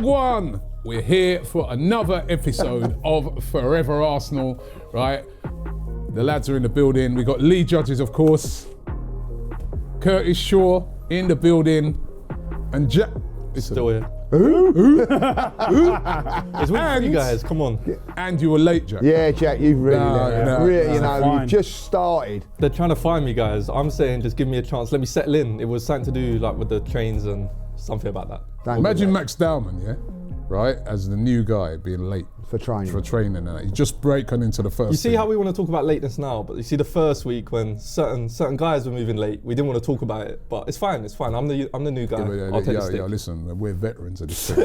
Wagwan! We're here for another episode of Fourever Arsenal, right? The lads are in the building. We got Lee Judges, of course. Curtis Shaw in the building. And Jack... Still here. Who? It's with you guys, come on. And you were late, Jack. Yeah, Jack, you've really, fine. you've just started. They're trying to find me, guys. I'm saying just give me a chance. Let me settle in. It was something to do like with the trains and something about that. Imagine Max Dowman, yeah? Right? As the new guy being late. For training. And that. He's just breaking into the first You see team. how we want to talk about lateness now, but you see the first week when certain guys were moving late, we didn't want to talk about it, but it's fine. I'm the new guy. I'll take the stick. Listen, we're veterans of this thing.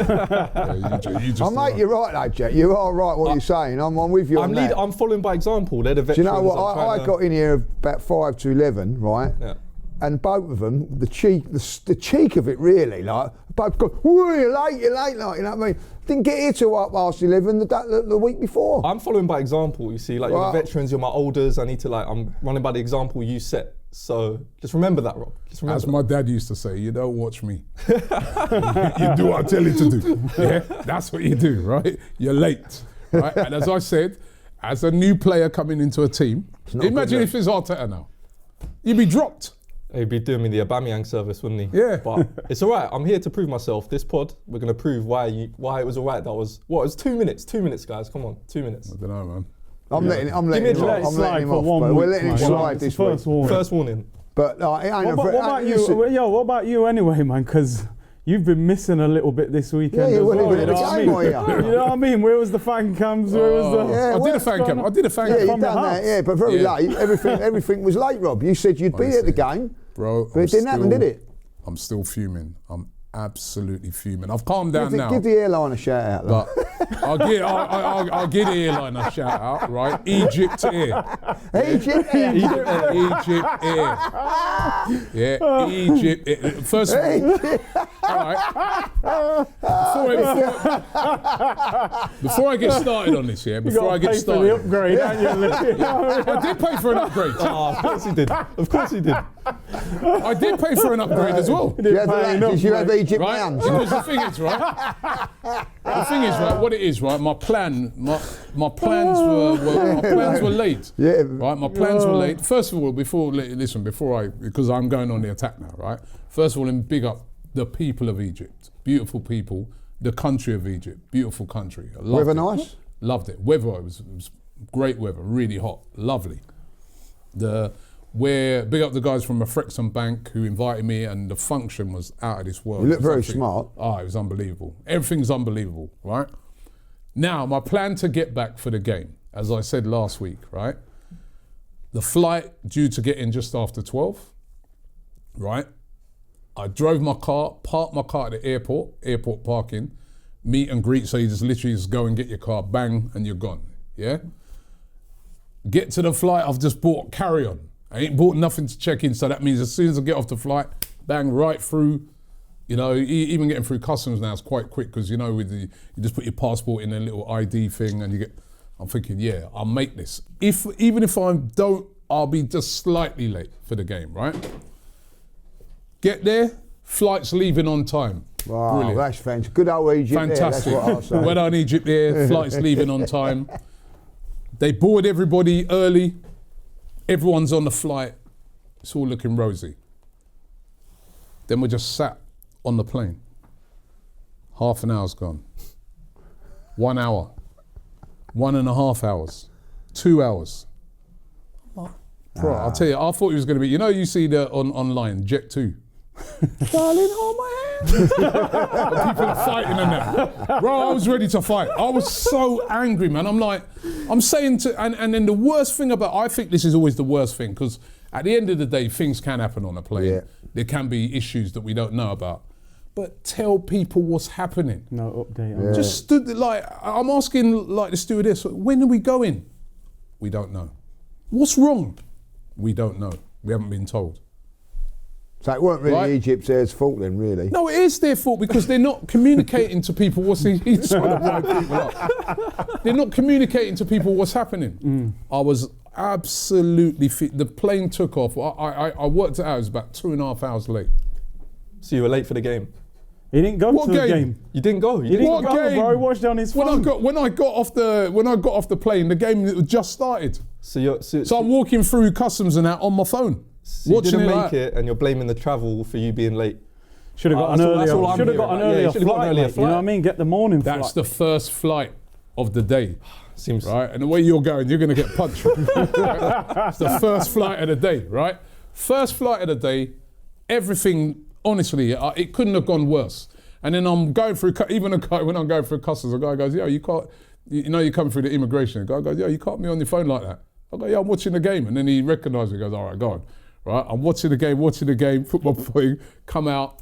you just mate, you're right though, Jack. You are right what you're saying. I'm with you on that. I'm following by example. They're the Do veterans. you know what? I got in here about 5 to 11, right? Yeah. And both of them, the cheek of it really, like, both go, whoa, you're late, like, you know what I mean? Didn't get here till up past 11 the week before. I'm following by example, you see, like you're the veterans, you're my elders, I'm running by the example you set. So just remember that, Rob. As my dad used to say, you don't watch me. You do what I tell you to do. Yeah, that's what you do, right? You're late, right? And as I said, as a new player coming into a team, imagine if it's Arteta now. You'd be dropped. He'd be doing me the Aubameyang service, wouldn't he? Yeah. But it's all right. I'm here to prove myself. This pod, we're going to prove why it was all right. It was 2 minutes. 2 minutes, guys. Come on, 2 minutes. I don't know, man. I'm letting him off. We're letting him slide this week. First warning. But it ain't what about you? Yo, what about you anyway, man? Because you've been missing a little bit this weekend. Yeah, as well, you know what I mean? Where was the fan cams? Where was the? I did a fan cam. Yeah, you done that. Yeah, but very late. Everything was late, Rob. You said you'd be at the game. Bro, but it didn't happen, did it? I'm still fuming. I'm absolutely fuming. I've calmed down now. Give the airline a shout out. But I'll give the airline a shout out, right? Egypt Air. Egypt Air. Egypt Air. Yeah, Egypt Air. First of all, all right. Before I get started on this, before I get started. You got to pay for the upgrade, haven't you? I did pay for an upgrade. Oh, of course he did. Of course he did. I did pay for an upgrade as well. Did you have Egypt Lounge? Because the thing is, right? What it is, right? My plans were late. Yeah. Right, my plans were late. First of all, because I'm going on the attack now, right? First of all, big up the people of Egypt. Beautiful people. The country of Egypt. Beautiful country. Weather nice? Loved it. Weather, it was great weather. Really hot. Lovely. Big up the guys from Frexham Bank who invited me, and the function was out of this world. You look very smart. Oh, it was unbelievable. Everything's unbelievable, right? Now, my plan to get back for the game, as I said last week, right? The flight due to get in just after 12, right? I drove my car, parked my car at the airport parking, meet and greet, so you just go and get your car, bang, and you're gone, yeah? Get to the flight, I've just bought carry-on. I ain't bought nothing to check in, so that means as soon as I get off the flight, bang, right through. You know, even getting through customs now is quite quick because, you know, you just put your passport in a little ID thing and I'm thinking, yeah, I'll make this. Even if I don't, I'll be just slightly late for the game, right? Get there, flight's leaving on time. Wow, brilliant. That's fantastic. Good old Egypt. Fantastic. There, that's what I'll say. Well done, Egypt there, flight's leaving on time. They board everybody early. Everyone's on the flight. It's all looking rosy. Then we're just sat on the plane. Half an hour's gone. 1 hour. 1.5 hours. 2 hours. Bro, I'll tell you, I thought it was going to be, you see online, Jet 2. Darling, hold my hand. People are fighting and that. Bro, I was ready to fight. I was so angry, man. I'm saying and then the worst thing I think this is always the worst thing, because at the end of the day, things can happen on a plane. Yeah. There can be issues that we don't know about. But tell people what's happening. No update. Yeah. Just stood I'm asking the stewardess, when are we going? We don't know. What's wrong? We don't know. We haven't been told. So it weren't really Egypt Air's fault then, really? No, it is their fault because they're not communicating to people he's trying to wind people up. They're not communicating to people what's happening. I was absolutely the plane took off. I worked it out, it was about 2.5 hours late. So you were late for the game? He didn't go What to the game? game. You didn't go. He didn't What go, game? bro. He watched it on his When phone. I got off the plane, the game had just started. So I'm walking through customs and that on my phone, you watching didn't it. make Like, it, and you're blaming the travel for you being late. Should have got an that's earlier. all I'm Should have got hearing. an Yeah, earlier you should've got an flight. earlier mate, You know what I flight. mean? Get the morning that's flight. the first flight of the day, Seems right? And the way you're going, you're going to get punched. It's the first flight of the day, right? First flight of the day. Everything, honestly, it couldn't have gone worse. And then I'm going through, even a guy, when I'm going through customs, a guy goes, "Yo, you can't, you know, you're coming through the immigration." The guy goes, "Yo, you can't be on your phone like that." I go, "Yeah, I'm watching the game." And then he recognised me, he goes, "All right, go on." Right? I'm watching the game, put my phone, come out,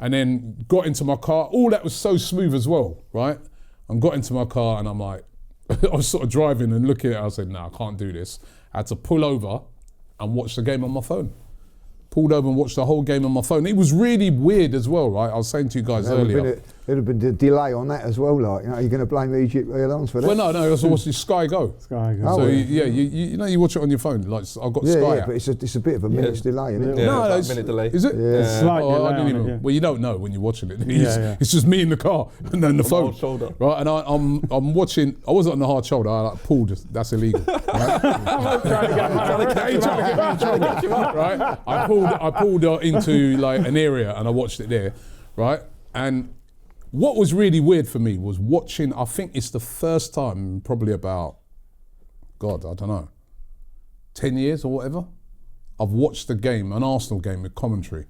and then got into my car. All that was so smooth as well, right? I got into my car and I'm like, I was sort of driving and looking at it, I said, "No, I can't do this." I had to pull over and watch the game on my phone. Pulled over and watched the whole game on my phone. It was really weird as well, right? I was saying to you guys earlier. There'd have been a delay on that as well, like, you know, you're going to blame Egypt Airlines for that? Well, no, I was watching Sky Go. Sky Go. Oh, So yeah. you know, you watch it on your phone. Like I've got yeah, Sky yeah, app. but it's a bit of a minute's delay, isn't it? Yeah, No, about a it's- minute delay. Is it? Yeah. Slight Oh, I delay didn't on even. it, yeah. Well, you don't know when you're watching it. Yeah. It's just me in the car and then the On phone. hard shoulder. Right, and I'm watching. I wasn't on the hard shoulder. I like pulled. That's illegal. Right? Right? I pulled into like an area and I watched it there, right? And what was really weird for me was watching. I think it's the first time, in probably about, God, I don't know, 10 years or whatever, I've watched a game, an Arsenal game with commentary.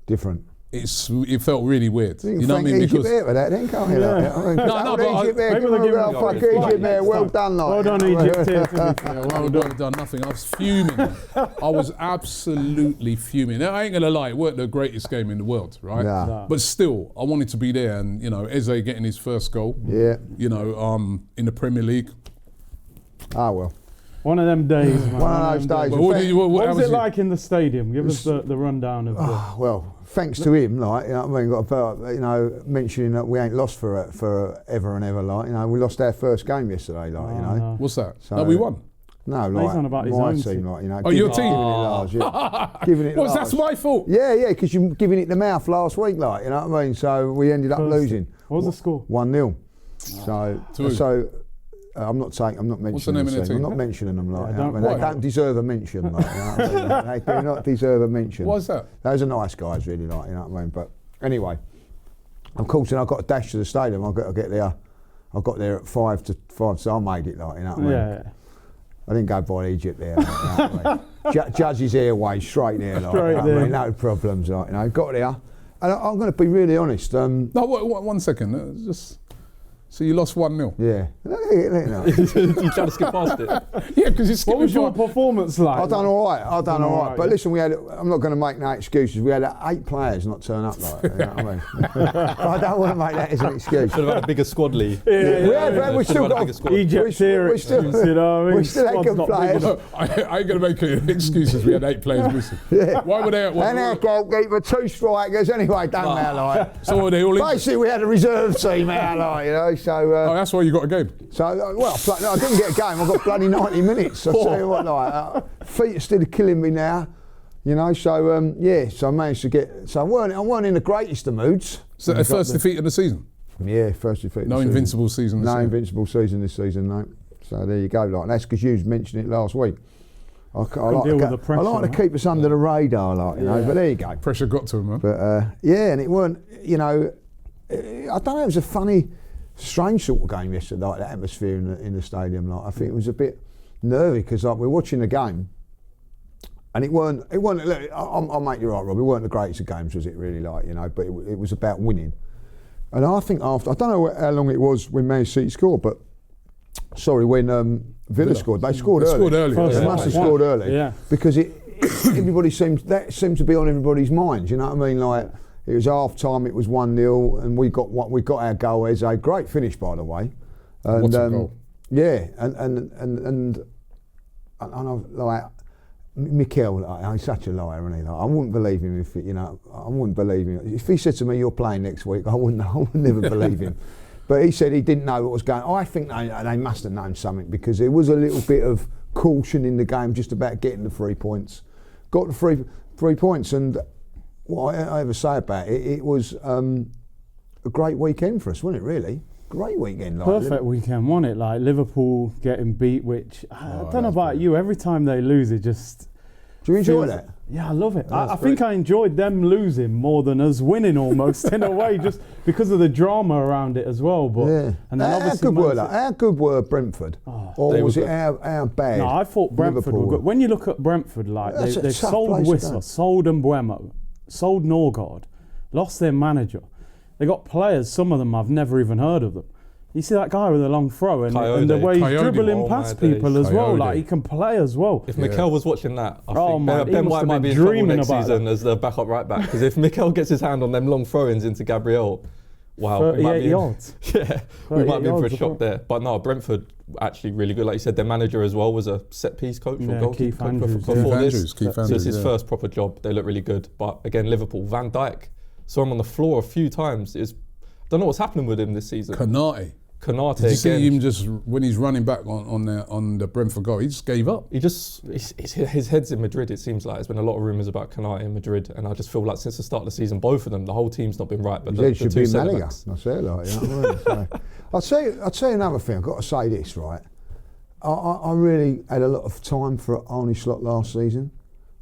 Different. It felt really weird. You You know what I mean? Egypt Because there with that, then, can't you? Yeah. Like, I mean, No, but Egypt there, maybe they're giving well, it fuck a flight Egypt there, next well time. done, like. Well done, Egypt. here, to be fair. I would have done nothing. I was fuming. I was absolutely fuming. Now, I ain't gonna lie, it weren't the greatest game in the world, right? Nah. Nah. But still, I wanted to be there, and you know, Eze getting his first goal. Yeah. You know, in the Premier League. Ah, well. One of them days, man. One of those days. But what did you? What how was it your- like in the stadium? Give us the rundown of the. Well, thanks to him, like, you know what I mean, got about, you know, mentioning that we ain't lost for ever and ever, like, you know, we lost our first game yesterday, like, you know. no. What's that? So- No, we won. No, he's like, on about his my own team, team. like, you know. Oh, your giving team? it large, yeah. Giving it Well, large. that's my fault. Yeah, because you're giving it the mouth last week, like, you know what I mean? So we ended up First- losing. What was the score? 1-0. So, To who? I'm not mentioning What's the name of their team. I'm team? not mentioning them, like, Yeah, you know don't- what I mean? why? They don't deserve a mention, like, you know what I mean? They do not deserve a mention. Why's that? Those are nice guys, really, like, you know what I mean? But anyway, of course, then I got to dash to the stadium. I've got to get there. I got there at 5 to 5, so I made it, like, you know what I mean? Yeah. I didn't go by Egypt there. Like, you know what I mean? Judge's airways straight there, like, Straight you know what I there. mean? No problems, like, you know. Got there, and I'm going to be really honest. No, one second. Just so you lost 1-0. Yeah. You trying to skip past it? Yeah, because it's What was your skipping. performance like? I done all right. I done all right. But yeah. listen, I'm not going to make no excuses. We had 8 players not turn up, like, you know what I mean? I don't want to make that as an excuse. Should have had a bigger squad, Lee. We still Should've had a got bigger squad. Egypt here, we still- you know what I mean? we still had Squad's good not big players. enough. I ain't going to make any excuses. We had 8 players missing. Why were they? And our goalkeeper, 2 strikers. Anyway, done now, like. So were they all in? Basically, we had a reserve team out, like, you know. So, Oh, that's why you got a game. I didn't get a game. I got bloody 90 minutes. I tell you what, like, feet are still killing me now, you know. So yeah, so I managed to get. So I weren't in the greatest of moods. So the first defeat of the season. Yeah, first defeat. No of the invincible season. season. this No year. invincible season this season, no. So there you go, like that's because you mentioned it last week. I like, deal with the pressure, I like to man. keep us under the radar, like, you know. But there you go. Pressure got to him, man. But yeah, and it weren't, you know, I don't know. It was a funny, strange sort of game yesterday, like the atmosphere in the stadium. Like I think it was a bit nervy because like we're watching the game, and it weren't. Look, I'll make you right, Rob. It weren't the greatest of games, was it? Really, like, you know. But it was about winning. And I think after, I don't know how long it was when Man City scored, but sorry, when Villa scored, they scored They early. scored early. First They yeah. must have Yeah. scored early, Yeah. because everybody seemed to be on everybody's minds. You know what I mean? Like it was half time, it was 1-0, and we got our goal. As a great finish, by the way. And, What a goal. Yeah, and I like Mikel. Like, he's such a liar, isn't he? Like, I wouldn't believe him if I wouldn't believe him if he said to me, "You're playing next week." I would never believe him. But he said he didn't know what was going on. I think they must have known something because there was a little bit of caution in the game just about getting the 3 points. Got the three points, and what I ever say about it, it was a great weekend for us, wasn't it? Really, great weekend. Like, Perfect weekend, wasn't it? Like Liverpool getting beat, which I don't know about brilliant. you. Every time they lose, it just. Do you enjoy feels- that? Yeah, I love it. That's I think I enjoyed them losing more than us winning, almost in a way, just because of the drama around it as well. But Yeah. and then How obviously good were Man they? How good were Brentford? Or They was were it how bad? No, I thought Brentford Liverpool were good. When you look at Brentford, like That's a they've tough sold place to Whistler, go. sold Mbuemo, sold Norgard, lost their manager. They got players, some of them I've never even heard of them. You see that guy with the long throw and the Coyote. way he's Coyote. dribbling Oh past my days. people as well. Coyote. Like he can play as well. If Mikel was watching that, I Oh, think man, he Ben must White have might been be in trouble dreaming next about season as the backup right back. Because if Mikel gets his hand on them long throw-ins into Gabriel, wow, we might 38 be in, yards. yeah, we might be in for a 38 shock yards. there. But no, Brentford actually really good. Like you said, their manager as well was a set-piece coach or Yeah, goalkeeper Keith coach Andrews, before yeah. this. Keith So it's Andrews, his yeah. first proper job. They look really good. But again, Liverpool, Van Dijk, saw him on the floor a few times. I don't know what's happening with him this season. Kanate. Konate Did you see again. him just when he's running back on the Brentford goal? He just gave up. His head's in Madrid, it seems like. There's been a lot of rumours about Konate in Madrid, and I just feel like since the start of the season, both of them, the whole team's not been right. But His the head should two be centre Malaga. backs. I say it like, you know what I mean? So, I'll tell you another thing. I've got to say this, right? I really had a lot of time for Arne Slot last season.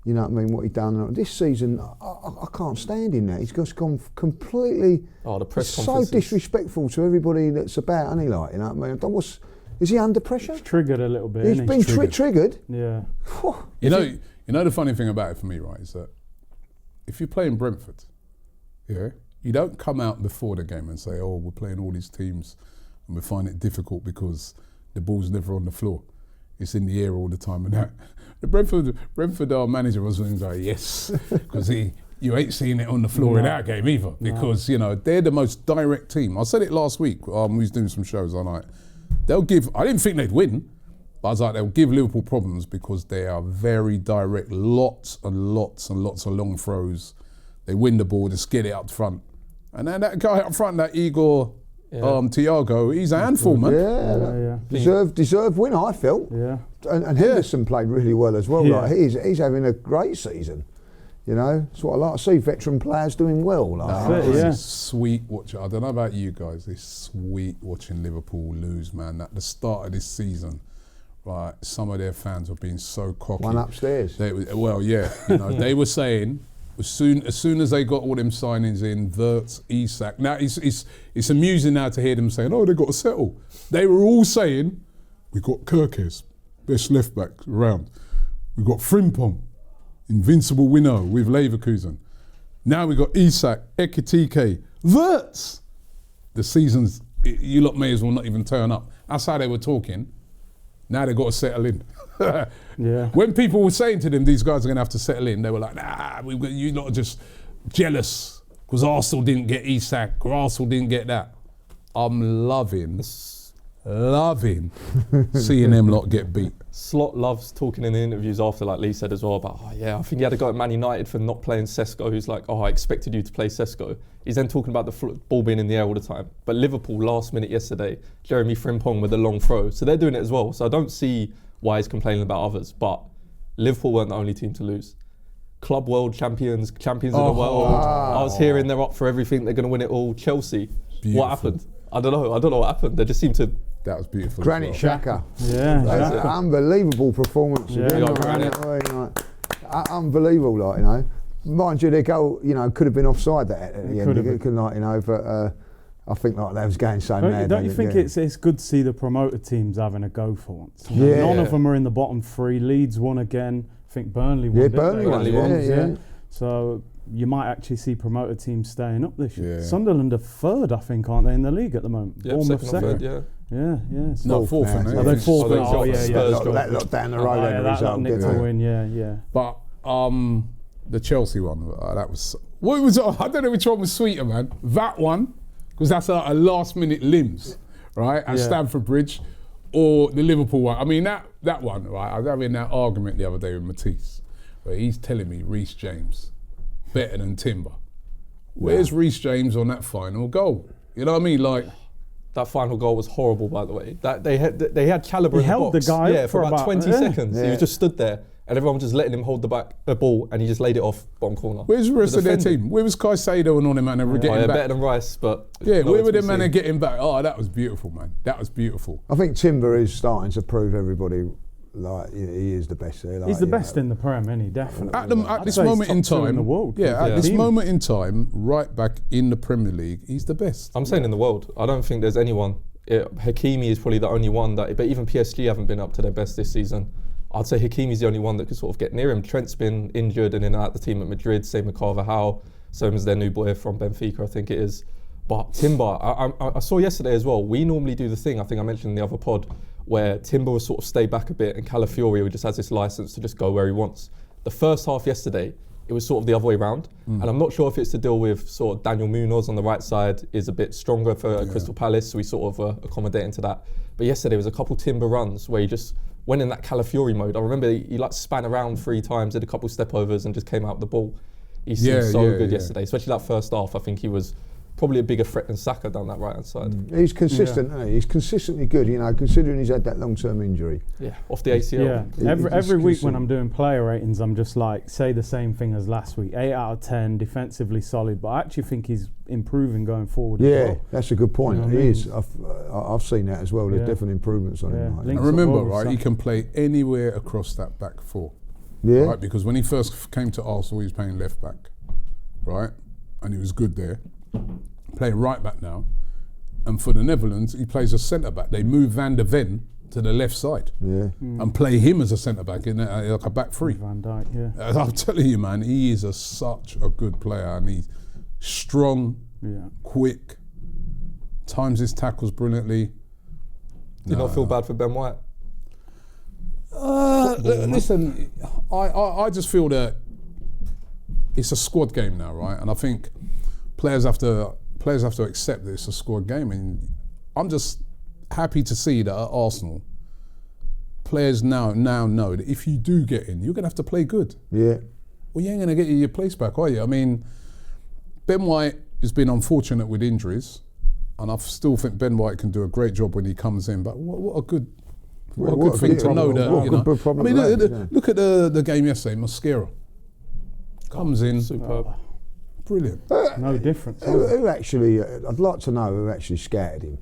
You know what I mean? What he done this season, I can't stand him now. He's just gone completely. Oh, the press so conferences. disrespectful to everybody that's about, isn't he? Like, you know what I mean? Is he under pressure? Triggered a little bit. He's innit? been triggered. Yeah. You know the funny thing about it for me, right, is that if you're playing Brentford, yeah, you don't come out before the game and say, "Oh, we're playing all these teams, and we find it difficult because the ball's never on the floor; it's in the air all the time." And that the Brentford manager was like, "Yes," because you ain't seeing it on the floor in our game either, because you know they're the most direct team. I said it last week. We was doing some shows on night. They'll give. I didn't think they'd win. But I was like, they'll give Liverpool problems because they are very direct, lots and lots and lots of long throws. They win the ball, just get it up front. And then that guy up front, that Igor Thiago, he's a handful, man. Yeah. Deserved win, I felt. Yeah. And Henderson played really well as well. Yeah. Like he's having a great season. You know, it's what I like to see, veteran players doing well. Like, That's it, yeah. It's sweet watching. I don't know about you guys, it's sweet watching Liverpool lose, man. At the start of this season, right, some of their fans were being so cocky. One upstairs. They were saying as soon as they got all them signings in, Wirtz, Isak. Now it's amusing now to hear them saying, "Oh, they got to settle." They were all saying, "We got Kirkes, best left back around. We got Frimpong, invincible winner with Leverkusen. Now we got Isak, Ekitike, Wirtz." The season's, you lot may as well not even turn up. That's how they were talking. Now they've got to settle in. Yeah. When people were saying to them, these guys are going to have to settle in, they were like, "Nah, you lot are just jealous because Arsenal didn't get Isak or Arsenal didn't get that." I'm loving seeing them lot get beat. Slot loves talking in the interviews after, like Lee said as well, about, "Oh yeah, I think he had a go at Man United for not playing Sesko," who's like, "Oh, I expected you to play Sesko." He's then talking about the ball being in the air all the time. But Liverpool, last minute yesterday, Jeremy Frimpong with a long throw. So they're doing it as well. So I don't see why he's complaining about others. But Liverpool weren't the only team to lose. Club world champions of the world. I was hearing they're up for everything. They're going to win it all. Chelsea. Beautiful. What happened? I don't know what happened. They just seem to... That was beautiful. Granit as well. Xhaka. Yeah. That's Xhaka. an unbelievable performance. Yeah. Again, Yeah, like, Granit. unbelievable, like, you know. Mind you, their goal, you know, could have been offside that at the end. could have It could, like, you know, but I think like they was going so mad. Don't you think yeah. it's good to see the promoted teams having a go for once? Yeah. None of them are in the bottom three. Leeds won again. I think Burnley won. Yeah, didn't Burnley they? won, Burnley yeah, won. yeah. So you might actually see promoted teams staying up this year. Yeah. Sunderland are third, I think, aren't they, in the league at the moment? Yeah, Bournemouth second or third, yeah. Yeah. So No, fourth, now, innit? yeah. Are they fourth? Oh, they Oh, yeah. Spurs That got- lot, that lot down the Oh, road yeah, had a that result, nicked didn't a they? win. Yeah. But the Chelsea one, that was... What was? I don't know which one was sweeter, man. That one, because that's a last-minute limbs, right, at Yeah. Stamford Bridge, or the Liverpool one. I mean, that one, right, I was having that argument the other day with Matisse, where he's telling me Reece James better than Timber. Where's Reece James on that final goal? You know what I mean? Like, That final goal was horrible, by the way. That they had calibre in the held box. the guy yeah, for about 20 seconds. Yeah. He was just stood there, and everyone was just letting him hold the ball, and he just laid it off bottom corner. Where's the rest of their team? Where was Caicedo and all them man were getting back? Better than Rice, but Yeah, where nowhere were to be them man seen. getting back? Oh, that was beautiful, man. That was beautiful. I think Timber is starting to prove everybody like he is the best there. Like, He's the best in the Prem, isn't he? Definitely. At I'd this say he's moment in top two time, the world. at this Team. moment in time, right back in the Premier League, he's the best. I'm saying in the world. I don't think there's anyone. Hakimi is probably the only one that, but even PSG haven't been up to their best this season. I'd say Hakimi's the only one that could sort of get near him. Trent's been injured and in and out the team at Madrid, same with Carvajal, same as their new boy from Benfica, I think it is. But Timber, I saw yesterday as well, we normally do the thing, I think I mentioned in the other pod, where Timber will sort of stay back a bit and Calafiori just has this license to just go where he wants. The first half yesterday, it was sort of the other way around. And I'm not sure if it's to deal with sort of Daniel Munoz on the right side is a bit stronger for Crystal Palace, so we sort of accommodating to that. But yesterday was a couple Timber runs where he just went in that Calafiori mode. I remember he like span around 3 times, did a couple step overs and just came out with the ball. He seemed so good yesterday, especially that first half. I think he was probably a bigger threat than Saka down that right hand side. He's consistent, isn't he? He's consistently good, you know, considering he's had that long-term injury. Yeah, off the ACL. Yeah, every week when I'm doing player ratings, I'm just like, say the same thing as last week. 8 out of 10, defensively solid, but I actually think he's improving going forward. Yeah, as well. that's a good point. You know He what I is. I've seen that as well. There's definitely improvements on him. Like Links And remember, up well with right, he can play anywhere across that back four. Yeah. Right, because when he first came to Arsenal, he was playing left back, right? And he was good there. Playing right back now. And for the Netherlands, he plays as centre back. They move Van der Ven to the left side and play him as a centre back in like a back three. Van Dijk, yeah. I'm telling you, man, he is such a good player, and he's strong, quick, times his tackles brilliantly. Did not feel bad for Ben White? Listen, I just feel that it's a squad game now, right? And I think players have to accept that it's a squad game. And I'm just happy to see that at Arsenal, players now know that if you do get in, you're going to have to play good. Yeah. Well, you ain't going to get your place back, are you? I mean, Ben White has been unfortunate with injuries, and I still think Ben White can do a great job when he comes in. But what a good thing to know that, you know. I mean, look at the game yesterday. Mosquera comes in, Superb. brilliant. No difference. Who actually? I'd like to know who actually scouted him,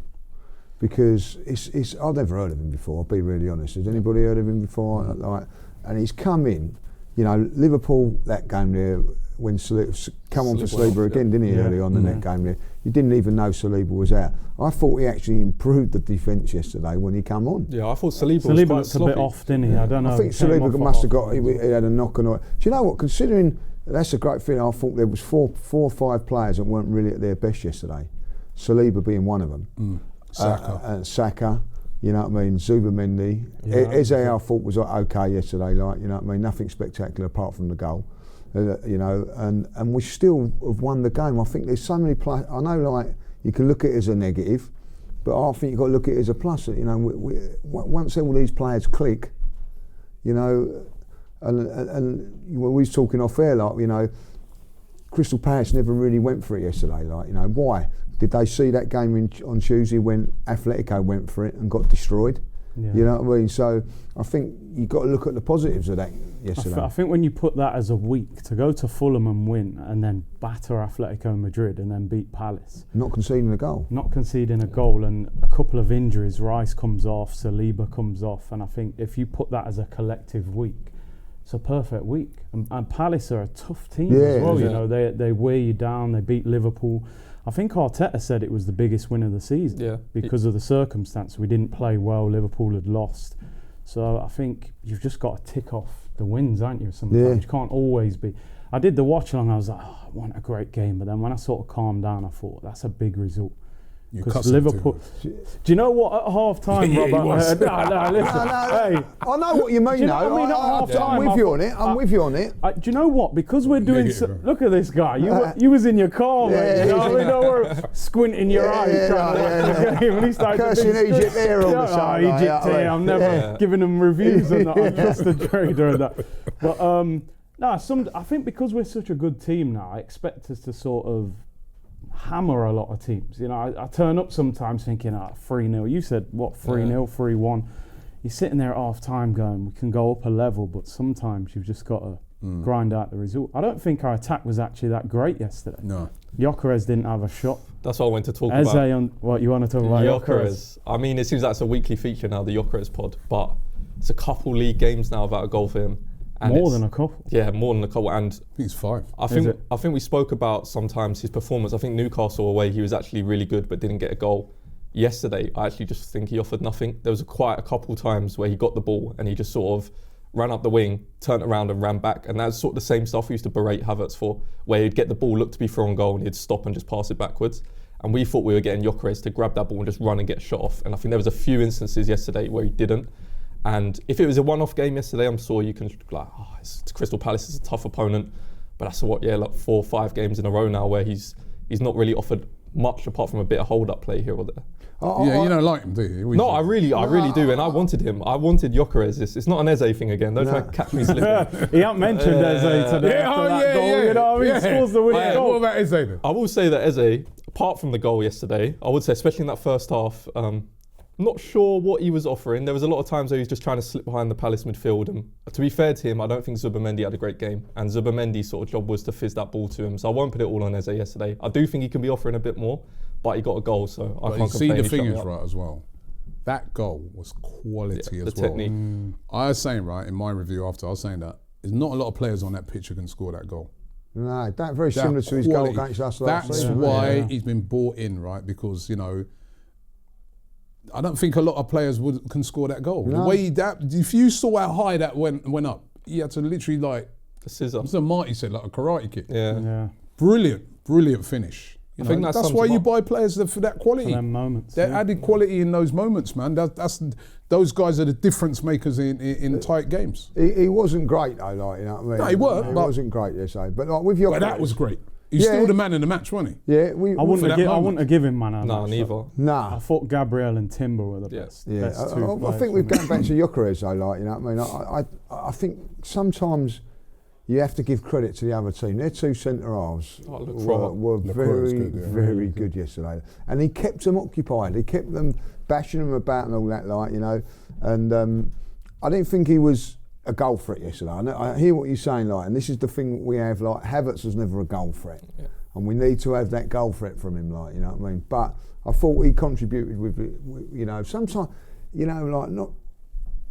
because it's. I've never heard of him before. I'll be really honest. Has anybody heard of him before? Like, and he's come in. You know, Liverpool that game there when Saliba come on for Saliba again, didn't he? Early on in that game there, you didn't even know Saliba was out. I thought he actually improved the defence yesterday when he come on. Yeah, I thought Saliba was quite looked sloppy. a bit off, didn't he? I don't know. I think Saliba must have got. He had a knock on. Do you know what? Considering that's a great thing. I thought there was four or five players that weren't really at their best yesterday. Saliba being one of them. Saka. You know what I mean? Zubimendi. Eze I thought was okay yesterday. Like, you know what I mean? Nothing spectacular apart from the goal. You know, and we still have won the game. I think there's so many players. I know, like, you can look at it as a negative, but I think you've got to look at it as a plus. You know, once all these players click, you know, and we was talking off air, like, you know, Crystal Palace never really went for it yesterday. Like, you know, why? Did they see that game on Tuesday when Atletico went for it and got destroyed? Yeah. You know what I mean? So I think you've got to look at the positives of that yesterday. I think when you put that as a week, to go to Fulham and win and then batter Atletico Madrid and then beat Palace. Not conceding a goal. Not conceding a goal, and a couple of injuries. Rice comes off, Saliba comes off, and I think if you put that as a collective week, it's a perfect week. And Palace are a tough team as well. You know, they wear you down. They beat Liverpool. I think Arteta said it was the biggest win of the season because of the circumstance. We didn't play well, Liverpool had lost. So I think you've just got to tick off the wins, aren't you? Sometimes you can't always be. I did the watch along, I was like, I want a great game. But then when I sort of calmed down, I thought, that's a big result. Because Liverpool. Do you know what? At half time, Robert. Listen. Hey. I know what you mean. Do you know what I mean? At half time, I'm with you on it. I'm with you on it. Do you know what? Because we're doing. Look at this guy. You was in your car, mate. You know what I mean? Don't worry. Squinting your eye, trying to watch the game. Cursing Egypt here all the time. Egypt here. I'm never giving them reviews on that. I'm just a trader and that. But I think because we're such a good team now, I expect us to sort of hammer a lot of teams. You know, I turn up sometimes thinking, 3-0. You said, what, 3-0, 3-1. You're sitting there at half time going, we can go up a level, but sometimes you've just got to grind out the result. I don't think our attack was actually that great yesterday. No. Gyökeres didn't have a shot. That's what I went to talk Eze about. What you want to talk about? Gyökeres. I mean, it seems like it's a weekly feature now, the Gyökeres pod, but it's a couple league games now without a goal for him. And more than a couple. Yeah, more than a couple. And I think it's 5. I think we spoke about sometimes his performance. I think Newcastle away, he was actually really good but didn't get a goal. Yesterday, I actually just think he offered nothing. There was quite a couple times where he got the ball and he just sort of ran up the wing, turned around and ran back. And that's sort of the same stuff we used to berate Havertz for, where he'd get the ball, look to be through on goal, and he'd stop and just pass it backwards. And we thought we were getting Gyökeres to grab that ball and just run and get shot off. And I think there was a few instances yesterday where he didn't. And if it was a one-off game yesterday, I'm sure you can it's Crystal Palace is a tough opponent. But that's like 4 or 5 games in a row now where he's not really offered much apart from a bit of hold-up play here or there. You don't like him, do you? No, I really do, and I wanted him. I wanted Gyökeres. It's not an Eze thing again. Don't try to catch me slipping. He hasn't mentioned Eze today after that goal. You know what I mean? Scores the winning goal. What about Eze then? I will say that Eze, apart from the goal yesterday, I would say, especially in that first half, not sure what he was offering. There was a lot of times where he was just trying to slip behind the Palace midfield. And to be fair to him, I don't think Zubimendi had a great game. And Zubimendi's sort of job was to fizz that ball to him. So I won't put it all on Eze yesterday. I do think he can be offering a bit more, but he got a goal, so I can't complain. See, the thing is, right, as well, that goal was quality as well. The technique. I was saying, right, in my review after, I was saying that there's not a lot of players on that pitch who can score that goal. No, that very similar to his goal against us last season. That's why he's been brought in, right? Because, you know, I don't think a lot of players can score that goal. No. The way if you saw how high that went up, you had to literally like the scissor. As Marty said, like a karate kick. Yeah. Brilliant finish. I think that's why you buy players for that quality. For them moments. They're added quality in those moments, man. Those guys are the difference makers in tight games. He wasn't great though, like, you know what I mean? No, he weren't. He wasn't great yesterday, but like with your. But that was great. He's still the man in the match, wasn't he? Yeah, I wouldn't have given man a No, match. neither. Nah. I thought Gabriel and Timber were the best. Yeah, best two I think we're going back to Gyökeres though, like, you know what I mean? I think sometimes you have to give credit to the other team. Their 2 centre halves were very good yesterday, and he kept them occupied. He kept them bashing them about and all that, like, you know. And I didn't think he was a goal threat yesterday. I hear what you're saying, like, and this is the thing we have. Like, Havertz was never a goal threat, and we need to have that goal threat from him, like, you know what I mean. But I thought he contributed with you know, sometimes, you know, like not.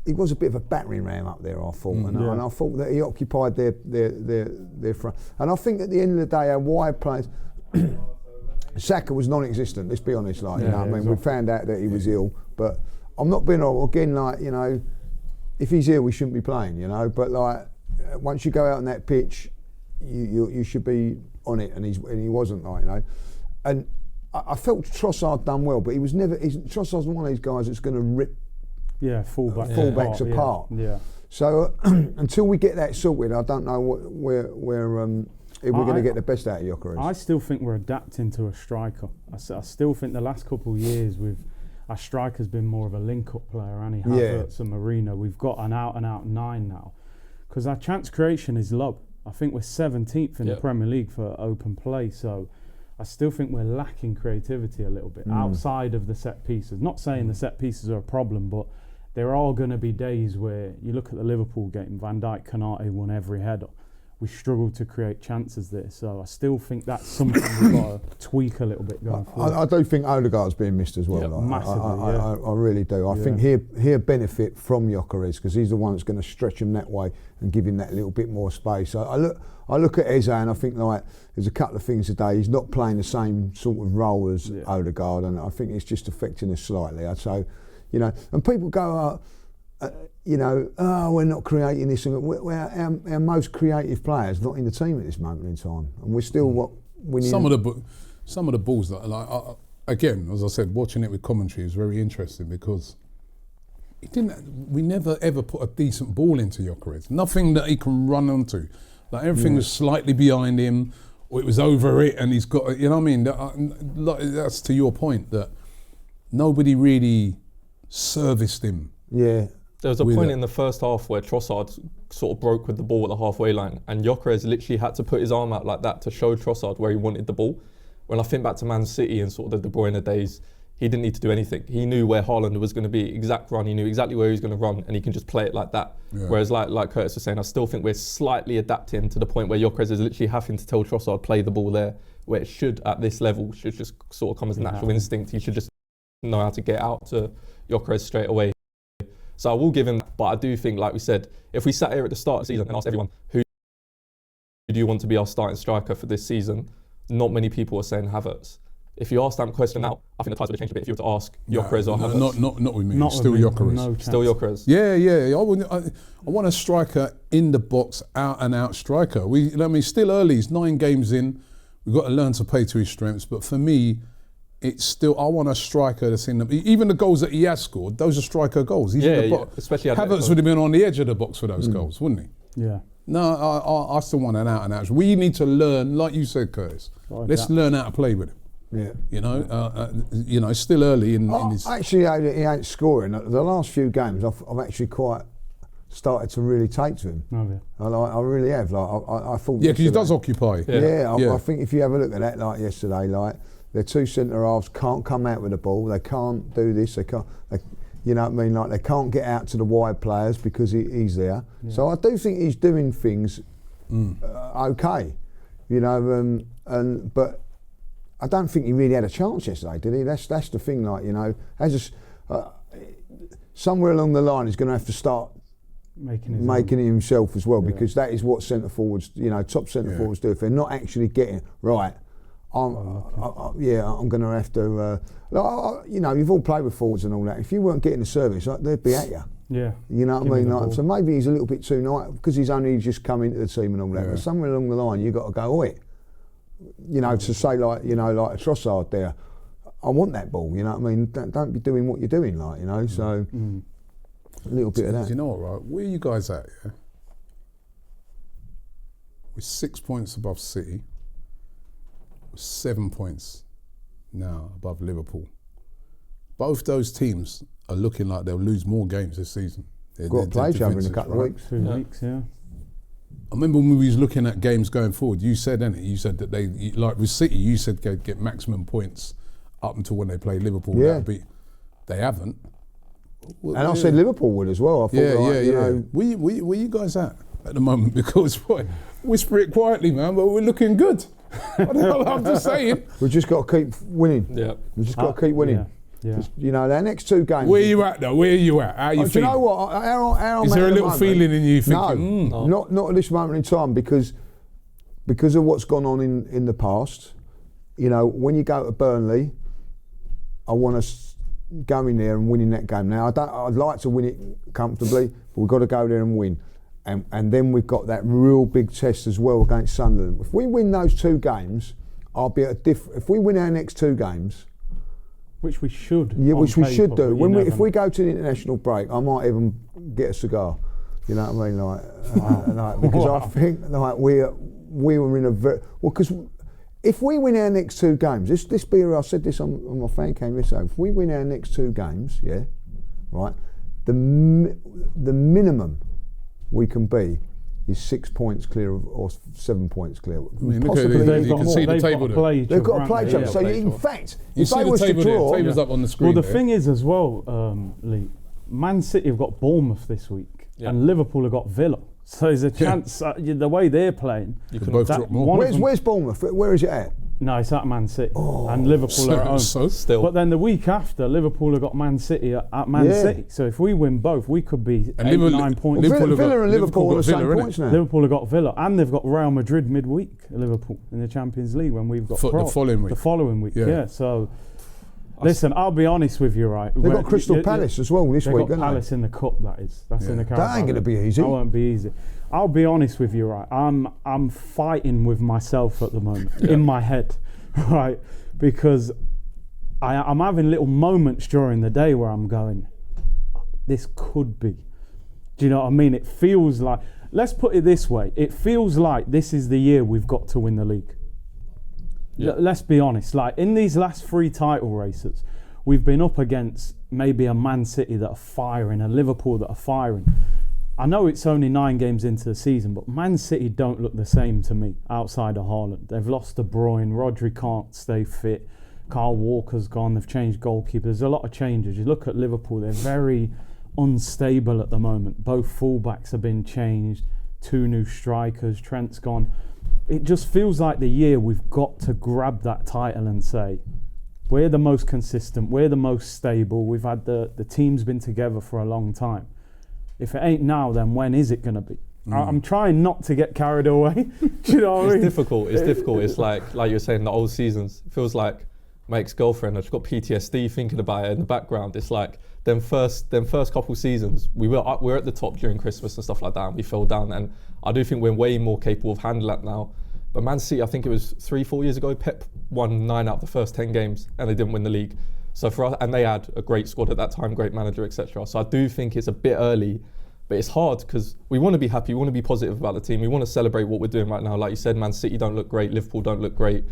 He was a bit of a battering ram up there, I thought, and I thought that he occupied their front. And I think at the end of the day, our wide players, Saka was non-existent. Let's be honest, like, you know what I mean. We found out that he was ill, but I'm not being again, like, you know, if he's ill, we shouldn't be playing, you know. But like, once you go out on that pitch, you should be on it, and he wasn't, like, you know. And I felt Trossard done well, but Trossard's one of these guys that's going to rip. Fullbacks apart. Yeah. So until we get that sorted, I don't know where if we're going to get the best out of Gyökeres. I still think we're adapting to a striker. I still think the last couple of years our striker's been more of a link-up player, Annie Havertz and Marino. We've got an out-and-out 9 now, because our chance creation is low. I think we're 17th in the Premier League for open play. So I still think we're lacking creativity a little bit outside of the set pieces. Not saying the set pieces are a problem, but there are going to be days where you look at the Liverpool game, Van Dijk, Konate won every header. We struggled to create chances there. So I still think that's something we've got to tweak a little bit going forward. I do think Odegaard's being missed as well. Yeah, like, massively, I really do. I think he'll benefit from Gyökeres because he's the one that's going to stretch him that way and give him that little bit more space. So I look at Eze and I think, like, there's a couple of things today. He's not playing the same sort of role as Odegaard, and I think it's just affecting us slightly. So, you know, and people go, you know, we're not creating this. Our most creative players not in the team at this moment in time, and we're still what we need. Some of the balls that, like, again, as I said, watching it with commentary is very interesting because we never ever put a decent ball into Gyökeres. Nothing that he can run onto. Like, everything was slightly behind him, or it was over it, and he's got, you know what I mean? That's to your point, that nobody really serviced him. Yeah. There was a point in the first half where Trossard sort of broke with the ball at the halfway line, and Gyökeres literally had to put his arm out like that to show Trossard where he wanted the ball. When I think back to Man City and sort of the De Bruyne days, he didn't need to do anything. He knew where Haaland was going to be, exact run. He knew exactly where he was going to run, and he can just play it like that. Yeah. Whereas, like Curtis was saying, I still think we're slightly adapting to the point where Gyökeres is literally having to tell Trossard play the ball there, where it should, at this level, should just sort of come as a natural instinct. He should just know how to get out to Gyökeres straight away. So I will give him that, but I do think, like we said, if we sat here at the start of the season and asked everyone, who do you want to be our starting striker for this season, not many people are saying Havertz. If you ask that question now, I think the title would change a bit if you were to ask Gyökeres or Havertz. Not with me. Not still Gyökeres. No still Gyökeres. Yeah. I want a striker in the box, out and out striker. Still early. He's 9 games in. We've got to learn to play to his strengths. But for me, it's still, I want a striker that's in the, even the goals that he has scored, those are striker goals. He's in the box. Especially Havertz would have been on the edge of the box for those goals, wouldn't he? Yeah. No, I still want an out and out. We need to learn, like you said, Curtis. Let's learn how to play with him. Yeah. Still early in his. Actually, he ain't scoring. The last few games, I've actually quite started to really take to him. Oh, yeah. I really have. I thought. Yeah, because he does occupy. I think if you have a look at that, like yesterday, like their 2 centre halves can't come out with the ball. They can't do this. They can't. You know what I mean? Like they can't get out to the wide players because he's there. Yeah. So I do think he's doing things okay. But I don't think he really had a chance yesterday, did he? That's the thing. Somewhere along the line, he's going to have to start making it himself as well, because that is what centre forwards, top centre forwards do. If they're not actually getting right, I'm going to have to. You've all played with forwards and all that. If you weren't getting the service, they'd be at you. Yeah. You know what I mean? So maybe he's a little bit too nice because he's only just come into the team and all that. Yeah. But somewhere along the line, you've got to go, oi. To say like a Trossard there, I want that ball. You know what I mean? Don't be doing what you're doing, So a little bit of that. You know what, right? Where are you guys at? Yeah, we're 6 points above City. We're 7 points now above Liverpool. Both those teams are looking like they'll lose more games this season. Got to play each other in a couple of weeks. 2 weeks, yeah. I remember when we was looking at games going forward, you said, didn't it? You said that like with City, you said get maximum points up until when they play Liverpool. Yeah. They haven't. And I said Liverpool would as well. I thought, Where you guys at the moment? Because whisper it quietly, man, but we're looking good. I'm just saying. We've just got to keep winning. Yeah. We've just got to keep winning. Yeah. Their next 2 games. Where are you at though? Where are you at? How are you feeling? Do you know what? How is there a little feeling in you thinking? No, not at this moment in time because of what's gone on in the past. When you go to Burnley, I want us going there and winning that game. Now I'd like to win it comfortably, but we've got to go there and win. And then we've got that real big test as well against Sunderland. If we win those 2 games, I'll be at a if we win our next 2 games. Which we should. Yeah, which we should do. If we go to the international break, I might even get a cigar. You know what I mean? Because I think we were in a very because if we win our next 2 games, this be I said this on my fan cam yesterday. If we win our next 2 games, the minimum we can be is 6 points clear or 7 points clear. Possibly you can see the table there. They've got to play each other. So in fact, you see the table there. The table's up on the screen. Well, the thing is as well, Lee, Man City have got Bournemouth this week, and Liverpool have got Villa. So there's a chance the way they're playing. You can both drop more. Where's Bournemouth? Where is it at? No, it's at Man City, and Liverpool are at home. Still. But then the week after, Liverpool have got Man City at Man City. So if we win both, we could be 9 points. Villa and Liverpool are the same points now. Liverpool have got Villa, and they've got Real Madrid midweek. Liverpool in the Champions League when we've got the following week. The following week, So listen, I'll be honest with you, right? They've got Crystal Palace as well this week. They've got Palace in the cup. That's in the Carabao. That ain't going to be easy. That won't be easy. I'll be honest with you, right? I'm fighting with myself at the moment in my head. Right, because I'm having little moments during the day where I'm going, this could be. Do you know what I mean? It feels like, let's put it this way, it feels like this is the year we've got to win the league. Yeah. Let's be honest, like in these last 3 title races, we've been up against maybe a Man City that are firing, a Liverpool that are firing. I know it's only 9 games into the season, but Man City don't look the same to me outside of Haaland. They've lost De Bruyne, Rodri can't stay fit, Kyle Walker's gone, they've changed goalkeepers. There's a lot of changes. You look at Liverpool, they're very unstable at the moment. Both fullbacks have been changed, 2 new strikers, Trent's gone. It just feels like the year we've got to grab that title and say, we're the most consistent, we're the most stable, we've had the team's been together for a long time. If it ain't now, then when is it going to be? I'm trying not to get carried away. Do you know what I mean? It's difficult. It's like you're saying, the old seasons. It feels like my ex-girlfriend, I've got PTSD thinking about it in the background. It's like them first couple seasons, we were at the top during Christmas and stuff like that, and we fell down. And I do think we're way more capable of handling that now. But Man City, I think it was 3-4 years ago, Pep won 9 out of the first 10 games, and they didn't win the league. So for us, and they had a great squad at that time, great manager, etc. So I do think it's a bit early, but it's hard because we want to be happy, we want to be positive about the team, we want to celebrate what we're doing right now. Like you said, Man City don't look great, Liverpool don't look great.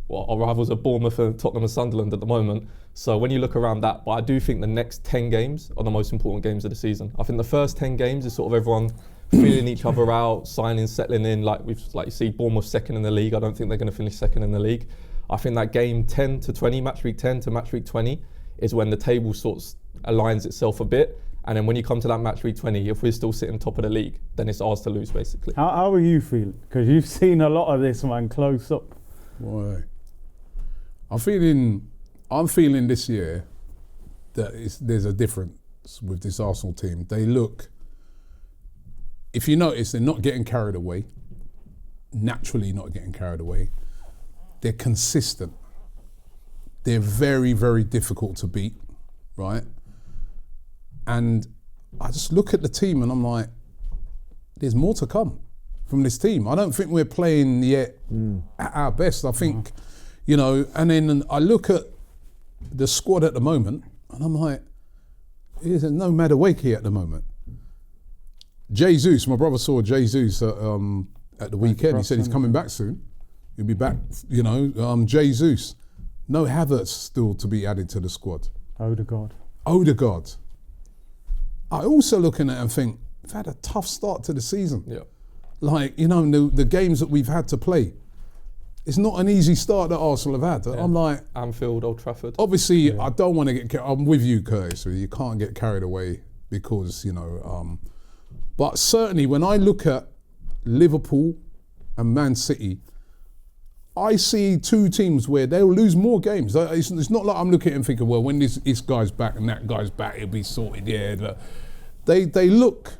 Well, our rivals are Bournemouth and Tottenham and Sunderland at the moment. So when you look around that, but I do think the next 10 games are the most important games of the season. I think the first 10 games is sort of everyone feeling each other out, signing, settling in. Like you see Bournemouth second in the league. I don't think they're going to finish second in the league. I think that game 10 to 20, match week 10 to match week 20, is when the table sort of aligns itself a bit. And then when you come to that match week 20, if we're still sitting top of the league, then it's ours to lose, basically. How are you feeling? Because you've seen a lot of this, man, close up. Why? I'm feeling this year that there's a difference with this Arsenal team. They look, if you notice, they're not getting carried away. Naturally not getting carried away. They're consistent. They're very, very difficult to beat, right? And I just look at the team and I'm like, there's more to come from this team. I don't think we're playing yet at our best. I think, you know, and then I look at the squad at the moment and I'm like, there's no Madueke at the moment. Jesus, my brother saw Jesus at the weekend. He said he's coming back soon. He'll be back, you know, Jesus. No Havertz still to be added to the squad. Odegaard. I also looking at it and think, we've had a tough start to the season. Yeah. Like, you know, the games that we've had to play, it's not an easy start that Arsenal have had. Yeah. I'm like... Anfield, Old Trafford. Obviously, I don't want to get... I'm with you, Curtis. So you can't get carried away because, you know... but certainly, when I look at Liverpool and Man City, I see 2 teams where they'll lose more games. It's not like I'm looking at it and thinking, well, when this guy's back and that guy's back, it'll be sorted. Yeah, they look...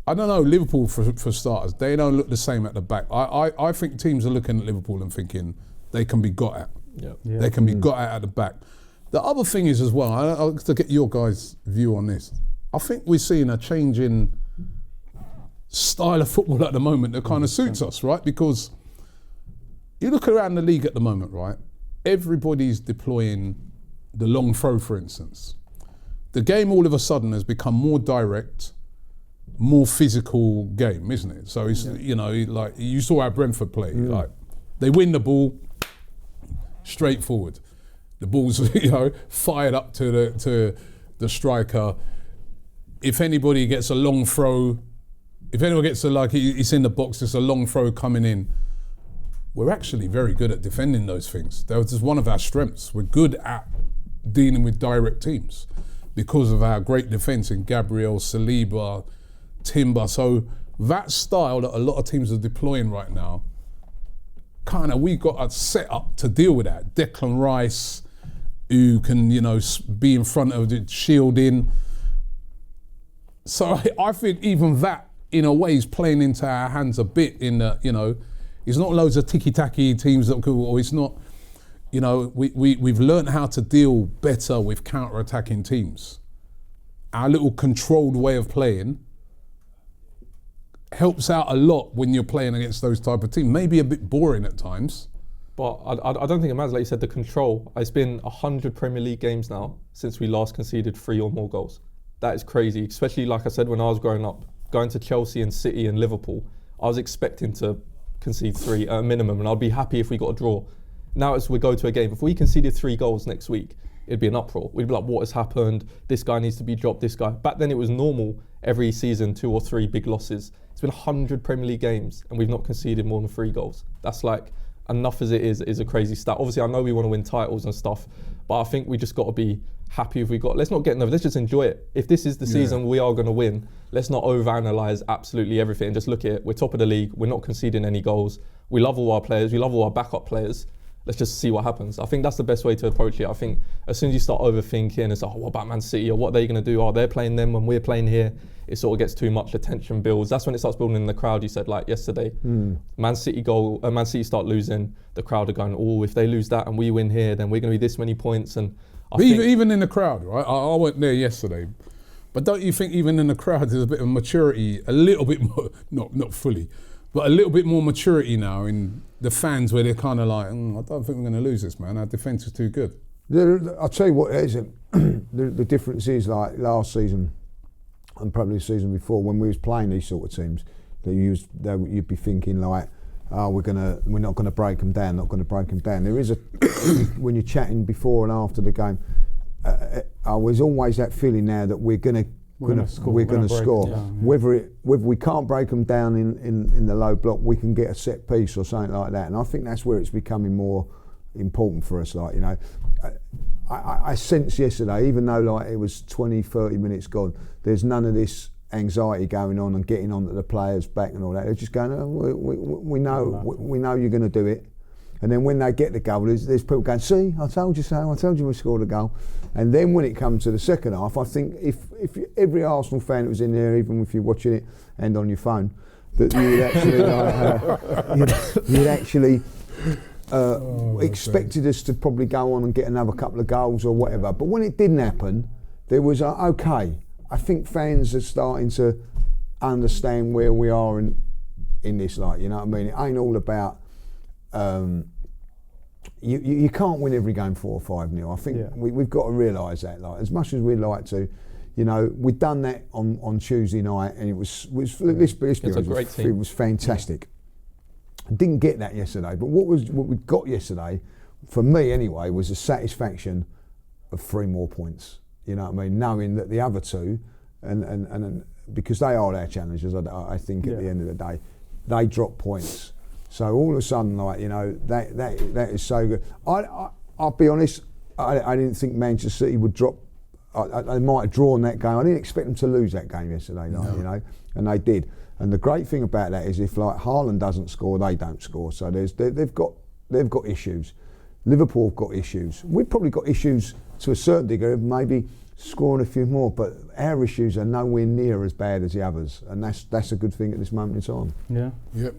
I don't know, Liverpool for starters, they don't look the same at the back. I think teams are looking at Liverpool and thinking they can be got at. Yep. Yeah. They can be got at the back. The other thing is as well, I'll to get your guys' view on this, I think we're seeing a change in style of football at the moment that kind of suits us, right? Because you look around the league at the moment, right? Everybody's deploying the long throw, for instance. The game all of a sudden has become more direct, more physical game, isn't it? So it's, you know, like you saw how Brentford play, like they win the ball, straightforward. The ball's, you know, fired up to the striker. If anybody gets a long throw, if anyone gets it's in the box, it's a long throw coming in. We're actually very good at defending those things. That was just one of our strengths. We're good at dealing with direct teams because of our great defence in Gabriel, Saliba, Timber. So that style that a lot of teams are deploying right now, kind of we got a set up to deal with that. Declan Rice, who can, you know, be in front of the shielding. So I think even that, in a way, is playing into our hands a bit in the, you know, it's not loads of ticky-tacky teams that could, or it's not, you know, we've learned how to deal better with counter-attacking teams. Our little controlled way of playing helps out a lot when you're playing against those type of teams. Maybe a bit boring at times. But I don't think it matters, like you said, the control. It's been 100 Premier League games now since we last conceded 3 or more goals. That is crazy, especially like I said, when I was growing up, going to Chelsea and City and Liverpool, I was expecting to concede 3 at a minimum, and I'd be happy if we got a draw. Now as we go to a game, if we conceded 3 goals next week, it'd be an uproar. We'd be like, what has happened? This guy needs to be dropped, this guy. Back then it was normal every season, 2 or 3 big losses. It's been 100 Premier League games and we've not conceded more than 3 goals. That's like, enough as it is a crazy stat. Obviously, I know we want to win titles and stuff, but I think we just got to be happy if we got, let's not get nervous, let's just enjoy it. If this is the season we are going to win, let's not overanalyze absolutely everything and just look at it. We're top of the league, we're not conceding any goals. We love all our players, we love all our backup players. Let's just see what happens. I think that's the best way to approach it. I think as soon as you start overthinking, it's like, oh, what about Man City? Or what are they going to do? Oh, they're playing them when we're playing here. It sort of gets too much, the tension builds. That's when it starts building in the crowd. You said like yesterday, Man City start losing, the crowd are going, oh, if they lose that and we win here, then we're going to be this many points. And even in the crowd, right? I went there yesterday, but don't you think even in the crowd there's a bit of maturity, a little bit more, not fully, but a little bit more maturity now in the fans where they're kind of like, I don't think we're going to lose this, man. Our defence is too good. I'll tell you what it is. The difference is like last season and probably the season before when we was playing these sort of teams, you'd be thinking like, we're not going to break them down, not going to break them down. There is when you're chatting before and after the game, there's always that feeling now that we're going to score. Whether we can't break them down in the low block, we can get a set piece or something like that. And I think that's where it's becoming more important for us. Like, you know, I sensed yesterday, even though like it was 20, 30 minutes gone, there's none of this anxiety going on and getting on to the players' back and all that. They're just going, we know you're going to do it. And then when they get the goal, there's people going, see, I told you so, I told you we scored a goal. And then when it comes to the second half, I think if every Arsenal fan that was in there, even if you're watching it and on your phone, that you'd actually expected us to probably go on and get another couple of goals or whatever. But when it didn't happen, there was okay. I think fans are starting to understand where we are in this, like, you know what I mean? It ain't all about you can't win every game 4 or 5-0. I think we've got to realise that. Like, as much as we'd like to, you know, we'd done that on Tuesday night, and it was it was fantastic. Didn't get that yesterday, but what we got yesterday, for me anyway, was the satisfaction of 3 more points. You know what I mean? Knowing that the other 2, and because they are our challengers, I think at the end of the day, they drop points. So all of a sudden, like, you know, that is so good. I'll be honest, I didn't think Manchester City would drop. I might have drawn that game. I didn't expect them to lose that game yesterday, like, you know, and they did. And the great thing about that is if like Haaland doesn't score, they don't score. So they've got issues. Liverpool have got issues. We've probably got issues to a certain degree, maybe scoring a few more, but our issues are nowhere near as bad as the others, and that's a good thing at this moment in time. Yep.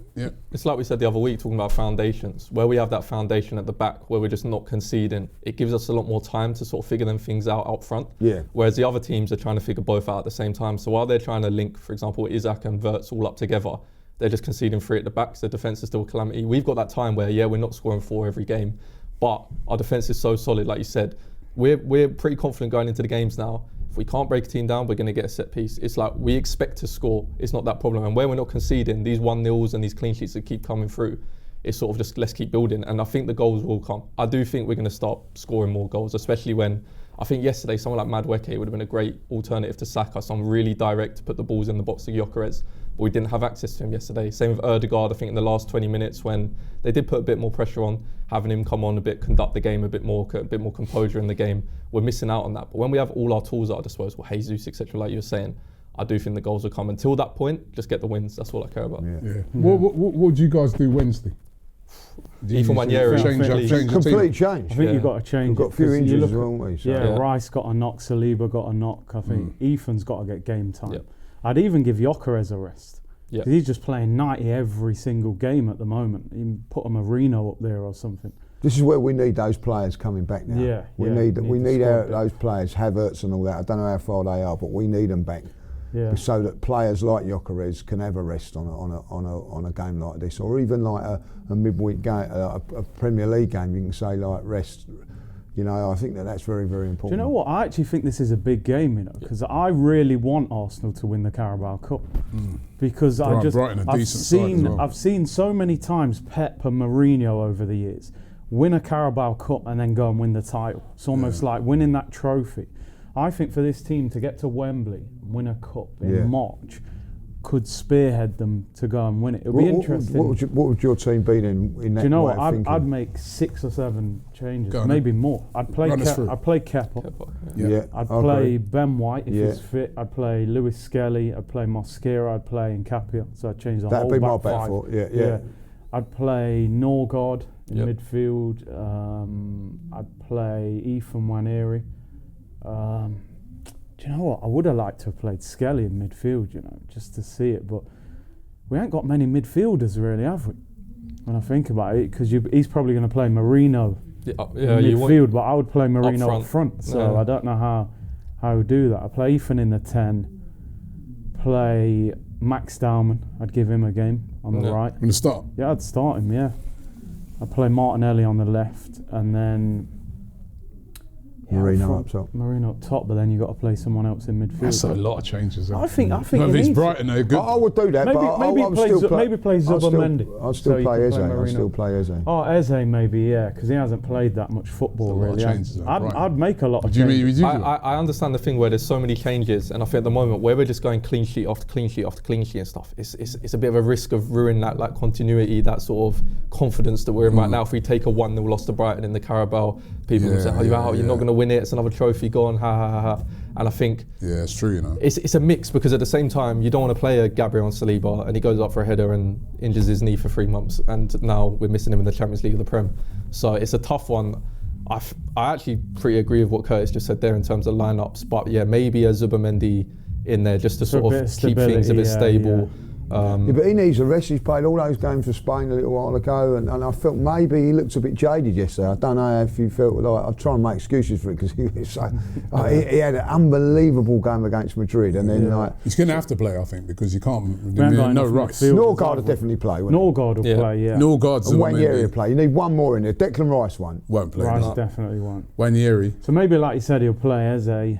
It's like we said the other week, talking about foundations, where we have that foundation at the back where we're just not conceding. It gives us a lot more time to sort of figure them things out up front. Yeah. Whereas the other teams are trying to figure both out at the same time. So while they're trying to link, for example, Isaac and Wirtz all up together, they're just conceding 3 at the back. So the defence is still a calamity. We've got that time where we're not scoring 4 every game, but our defence is so solid, like you said. We're pretty confident going into the games now. If we can't break a team down, we're going to get a set piece. It's like we expect to score. It's not that problem. And where we're not conceding, these 1-0s and these clean sheets that keep coming through, it's sort of just let's keep building. And I think the goals will come. I do think we're going to start scoring more goals, especially when I think yesterday someone like Madueke would have been a great alternative to Saka. Someone really direct to put the balls in the box to Gyökeres. But we didn't have access to him yesterday. Same with Ødegaard, I think in the last 20 minutes when they did put a bit more pressure on, having him come on a bit, conduct the game a bit more composure in the game. We're missing out on that. But when we have all our tools at our disposal, Jesus, etc., like you were saying, I do think the goals will come. Until that point, just get the wins. That's all I care about. Yeah. What do you guguys do Wednesday? Ethan Wanyeri complete change. I think you've got to change. We've got a few injuries, haven't we? So. Rice got a knock, Saliba got a knock. I think Ethan's got to get game time. Yep. I'd even give Gyökeres a rest. Yep. He's just playing 90 every single game at the moment. You can put a Marino up there or something. This is where we need those players coming back now. Yeah, we need those players, Havertz and all that. I don't know how far they are, but we need them back. Yeah. So that players like Gyökeres can have a rest on a game like this, or even like a midweek game, a Premier League game. You can say like rest. You know, I think that's very, very important. Do you know what? I actually think this is a big game, you know, because I really want Arsenal to win the Carabao Cup because I've seen so many times Pep and Mourinho over the years win a Carabao Cup and then go and win the title. It's almost like winning that trophy. I think for this team to get to Wembley and win a cup in March could spearhead them to go and win it. It'll be interesting. What would your team be in that? Do you know way what? of I'd make 6 or 7 changes, Go on, maybe more. I'd play Kepa. I'd play Ben White if he's fit. I'd play Lewis Skelly. I'd play Mosquera. I'd play Nkapia. So I'd change the whole That'd be my back bet five. for it. Yeah. I'd play Norgard in midfield. I'd play Ethan Nwaneri. Do you know what? I would have liked to have played Skelly in midfield, you know, just to see it. But we ain't got many midfielders really, have we? When I think about it, because he's probably going to play Marino in midfield, but I would play Marino up front. So I don't know how we do that. I play Ethan in the 10. Play Max Dowman. I'd give him a game on the right. From the start? Yeah, I'd start him, yeah. I'd play Martinelli on the left, and then Marino up top. Marino up top, but then you've got to play someone else in midfield. That's a lot of changes. I think if it's Brighton, they're good. I would do that, maybe play Zubamendi. I'd still play Eze. I'd still play Eze. Oh, Eze maybe, yeah, because he hasn't played that much football really. I'd make a lot of changes. I understand the thing where there's so many changes, and I think at the moment where we're just going clean sheet after clean sheet after clean sheet and stuff, it's a bit of a risk of ruining that like continuity, that sort of confidence that we're in right now. If we take a 1-0 loss to Brighton in the Carabao, people will say, "Oh, you're out. You're not going to win it. It's another trophy gone." Ha ha ha ha. And I think it's true, you know. It's a mix, because at the same time you don't want to play a Gabriel and Saliba and he goes up for a header and injures his knee for 3 months, and now we're missing him in the Champions League of the Prem. So it's a tough one. I actually pretty agree with what Curtis just said there in terms of lineups, but yeah, maybe a Zubamendi in there just to sort of keep things a bit stable. But he needs a rest. He's played all those games for Spain a little while ago, and I felt maybe he looked a bit jaded yesterday. I don't know if you felt like, I'll try and make excuses for it, because he was so, he had an unbelievable game against Madrid, and then he's going to have to play, I think, because you can't. No Rice. Norgard will definitely play. Norgard will play, yeah. Norgard's and Nwaneri will play. You need one more in there. Declan Rice won't play. Rice definitely won't. Nwaneri. So maybe, like you said, he'll play Eze.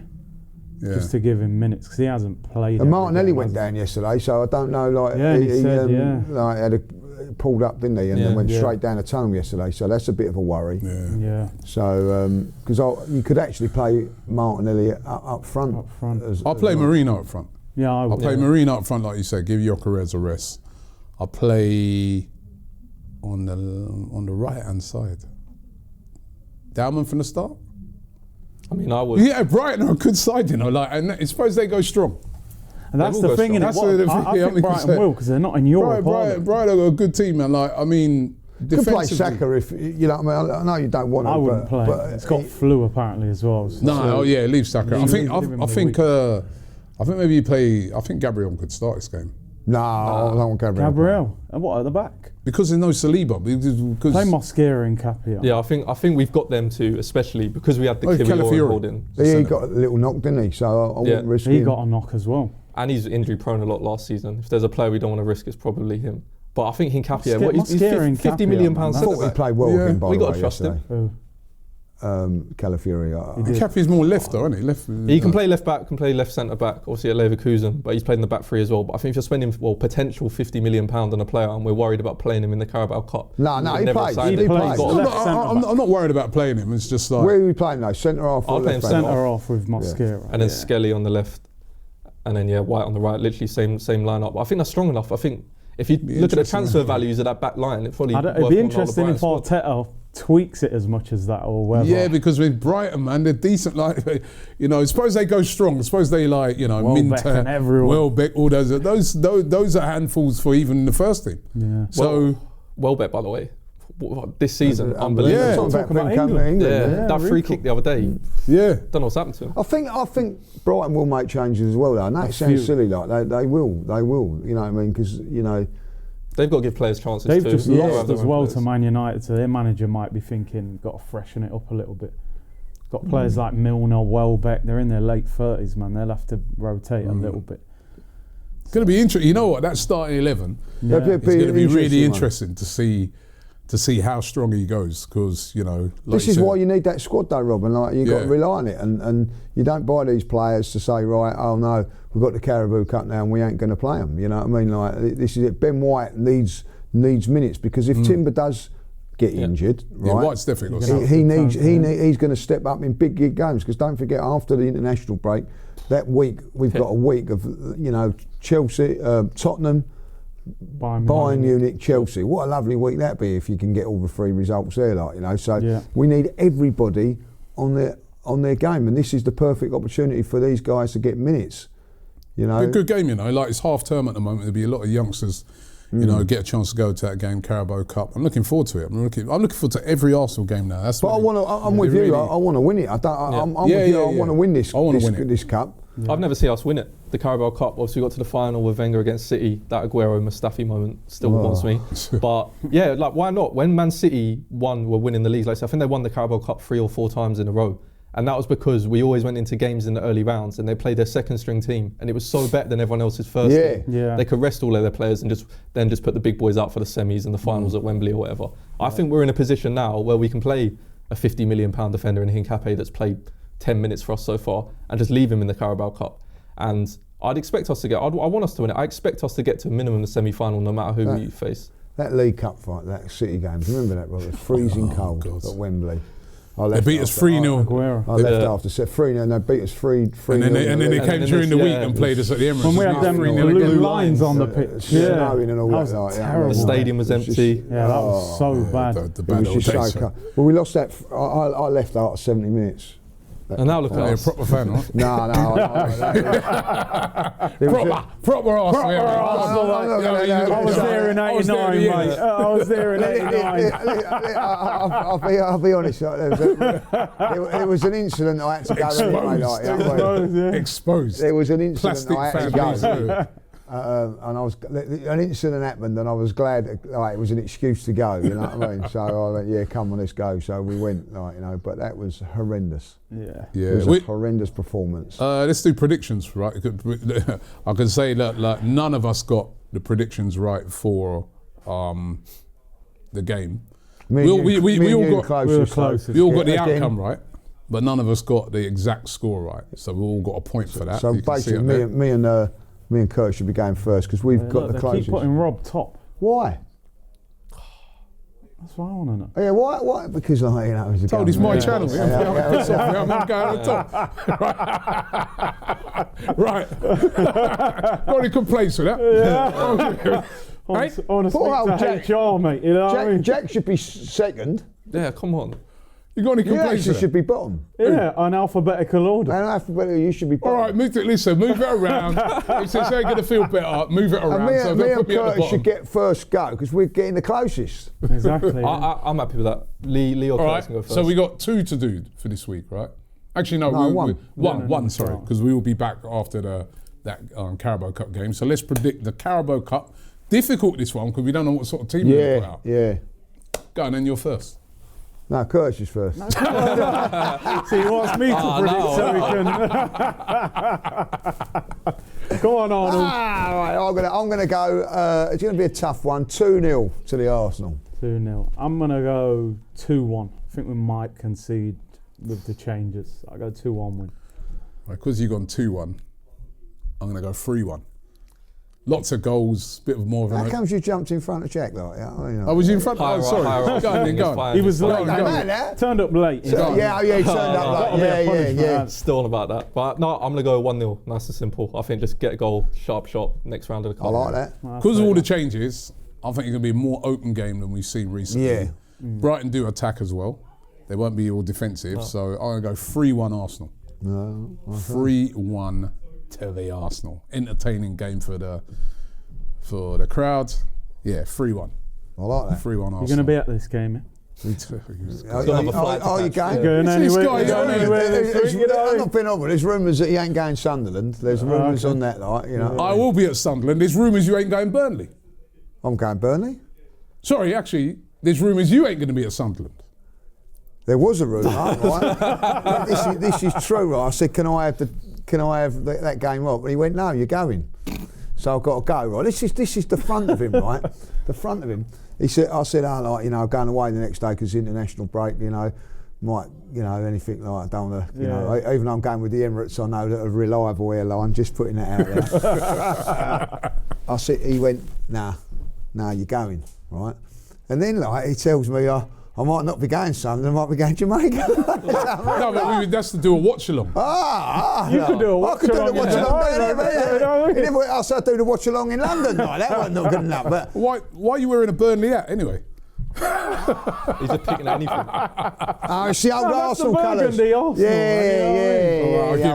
Just to give him minutes, because he hasn't played. And Martinelli went down yesterday, so I don't know. Like he had pulled up, didn't he? And then went straight down the tunnel yesterday. So that's a bit of a worry. Yeah. So because you could actually play Martinelli up front. I'll play Marino up front. Yeah, I would. I'll play Marino up front, like you said. Give Gyökeres a rest. I'll play on the right hand side. Dowman from the start. I mean, I would. Yeah, Brighton are a good side, you know. Like, and I suppose they go strong. And that's the thing, I think Brighton will, because they're not in Europe. Brighton are a good team, man. Like, I mean, could play Saka if you know. I mean, I know you don't want to. I wouldn't play. But it's got flu apparently as well. So leave Saka. I think maybe you play. I think Gabriel could start this game. No, I don't want Gabriel. Gabriel, and what at the back? Because there's no Saliba. Play Mosquera and Nkapia. Yeah, I think we've got them too, especially because we had the Calafiori holding. He got a little knock, didn't he? So I wouldn't risk him. He got a knock as well. And he's injury prone a lot last season. If there's a player we don't want to risk, it's probably him. But I think Nkapia, he's £50 million. I thought he played well again, by the way. We got to trust him. Calafiori. Nkappia's more left though, isn't he? He can play left back, can play left centre back, obviously at Leverkusen, but he's played in the back three as well. But I think if you're spending potential £50 million on a player, and we're worried about playing him in the Carabao Cup. No, he plays. I'm not worried about playing him. It's just like, where are we playing though? Centre half. I'll play him centre half with Mosquera, and then Skelly on the left, and then White on the right. Literally same lineup. I think that's strong enough. I think if you look at the transfer values of that back line, it probably it'd be interesting if Arteta tweaks it as much as that or whatever. Yeah, because with Brighton, man, they're decent. Like, suppose they go strong. Suppose they Minter, Welbeck, all those are handfuls for even the first team. Yeah. So Welbeck, by the way, this season, unbelievable. That free kick the other day. Yeah, don't know what's happened to him. I think Brighton will make changes as well, though. And that sounds silly, like they will. You know what I mean? Because they've got to give players chances. They've just lost as well to Man United, so their manager might be thinking, got to freshen it up a little bit. Got players like Milner, Welbeck, they're in their late 30s, man. They'll have to rotate a little bit. It's going to be interesting. You know what? That starting 11 is going to be really interesting to see how strong he goes, because this is why you need that squad, though, Robin. Like you've got to rely on it, and you don't buy these players to say, right, oh no, we've got the Carabao Cup now and we ain't going to play them. You know what I mean? Like this is it. Ben White needs minutes, because if Timber does get injured, Yeah, right? White's definitely got He something. he's going to step up in big games, because don't forget, after the international break, that week we've got a week of Chelsea, Tottenham, Bayern Munich, Chelsea. What a lovely week that'd be if you can get all the 3 results there, So we need everybody on their game, and this is the perfect opportunity for these guys to get minutes. A good game, like it's half term at the moment. There'll be a lot of youngsters, get a chance to go to that game, Carabao Cup. I'm looking forward to it. I'm looking forward to every Arsenal game now. That's. But I'm with you. I want to win it. I'm with you. I want to win this. This cup. I've never seen us win it. The Carabao Cup, obviously we got to the final with Wenger against City. That Aguero Mustafi moment still haunts me. But yeah, why not? When Man City were winning the leagues, I think they won the Carabao Cup 3 or 4 times in a row. And that was because we always went into games in the early rounds and they played their second string team, and it was so better than everyone else's first team. Yeah. They could rest all of their players and just put the big boys out for the semis and the finals at Wembley or whatever. I think we're in a position now where we can play a £50 million defender in Hincapié that's played 10 minutes for us so far and just leave him in the Carabao Cup. And I'd expect us to I want us to win it. I expect us to get to a minimum the semi-final no matter who we face. That League Cup fight, that City game, remember that, bro? It was freezing cold at Wembley. They beat us 3-0. I left after 3-0, and they beat us 3-0. And then they came during the week and played us at the Emirates. When we had them blue lines on the pitch. Snowing and all that. Terrible. The stadium was empty. That was so bad. The bad old days. Well, we lost that. I left after 70 minutes. And now look at us. You're a proper fan, right? No. Proper Arsenal. I was there in 89, mate. I was there in 89. I'll be honest. There was an incident I had to go. Exposed. There was an incident Plastic I had to go. fan. And an incident happened, and I was glad it was an excuse to go. You know what I mean? So I went, yeah, come on, let's go. So we went, but that was horrendous. Yeah. It was a horrendous performance. Let's do predictions, right? I can say that none of us got the predictions right for the game. We all got the outcome right, but none of us got the exact score right. So we all got a point for that. So basically, me and Kurt should be going first because we've got the closest. Keep putting Rob top. Why? That's what I want to know. Yeah, why? Because it's told it's my channel. I'm not going on top. Right. Got any complaints with that? Yeah. I want to speak to HR, mate. You know what I mean? Jack should be second. Yeah, come on. You got any complaints? You should be bottom. Yeah, on alphabetical order. And alphabetical, you should be bottom. All right, move it around. If they're going to feel better, move it around. And me and Curtis should get first go because we're getting the closest. Exactly. I'm happy with that. Lee or Curtis can go first. So we got 2 to do for this week, right? Actually, no, one, sorry, because we will be back after that Carabao Cup game. So let's predict the Carabao Cup. Difficult this one because we don't know what sort of team we're going to put out. Yeah. Go on, then you're first. No, Curtis is first. So he wants me to predict so he can. Go on, Arnold. Right, I'm going to go. It's going to be a tough one. 2-0 to the Arsenal. 2-0. I'm going to go 2-1. I think we might concede with the changes. I go 2-1 win. Right, because you've gone 2-1, I'm going to go 3-1. Lots of goals, bit of more of How comes you jumped in front of Jack like that? I was in front. Sorry. Go on. He was late. Turned up late. He turned up late. Yeah. Still on about that. But no, I'm going to go 1-0. Nice and simple. I think just get a goal, sharp shot, next round of the cup. I like that. Because of all the changes, I think it's going to be a more open game than we've seen recently. Yeah. Brighton do attack as well. They won't be all defensive. So I'm going to go 3-1 Arsenal. No. 3-1 to the Arsenal. Entertaining game for the crowd. Yeah, 3-1. I like that. 3-1 Arsenal. You're going to be at this game, yeah? Me too. Are you going? Going anywhere? I'm not being over. There's rumours that he ain't going Sunderland. There's rumours on that, I will be at Sunderland. There's rumours you ain't going Burnley. I'm going Burnley. Sorry, actually, there's rumours you ain't going to be at Sunderland. There was a rumour, right? This is true, right? I said, can I have that game off? And he went, no, you're going. So I've got to go, right? This is the front of him, right? The front of him. I said, going away the next day because international break, might, anything like I don't want to, even though I'm going with the Emirates, I know that a reliable airline, just putting that out there. He went, nah, you're going, right? And then like he tells me I might not be going Sunday, I might be going Jamaica. No, but that's to do a watch along. You could do a watch I could do the along. watch along. He never asked I do the watch along in London. No, that wasn't not good enough. But Why are you wearing a Burnley hat anyway? He's just picking anything. it's the old Arsenal colours. Yeah, I'll give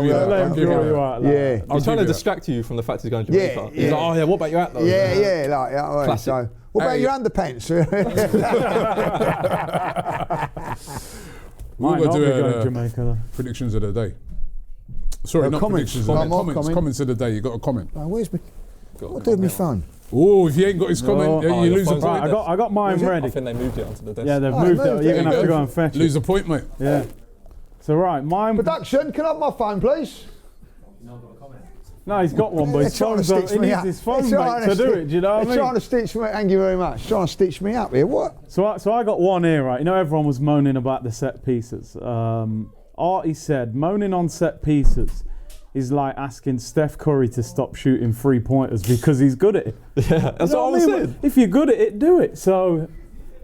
you that. I'll give you that. Yeah. He's trying to distract you from the fact he's going to Jamaica. Yeah, He's like, oh yeah, what about your hat though? Yeah, like that way. Classic. So, what about your underpants? We're going to going to do Jamaica though. predictions of the day. Sorry, not comments. predictions. Comment. Comments of the day. You got a comment. Oh, where's my? What do with my phone? Oh, if he ain't got his comment, Oh, you your lose a phone's point. right. I got mine I ready. think they moved it onto the desk. Yeah, they've Oh, moved moved it. it. You're gonna have to Go. go and fetch Lose it. a point, mate. Yeah. So right, mine. Production, can I have my phone, please? No, he's got one, but his They're trying to phone's stitch he me needs up. his phone, They're mate, trying to do sti- it. Do you know what I They're mean? trying to stitch me. Thank you very much. Trying to stitch me up here. What? So I got one here, right? You know, everyone was moaning about the set pieces. Artie said, moaning on set pieces is like asking Steph Curry to stop shooting 3-pointers because he's good at it. Yeah, that's what I was saying. If you're good at it, do it. So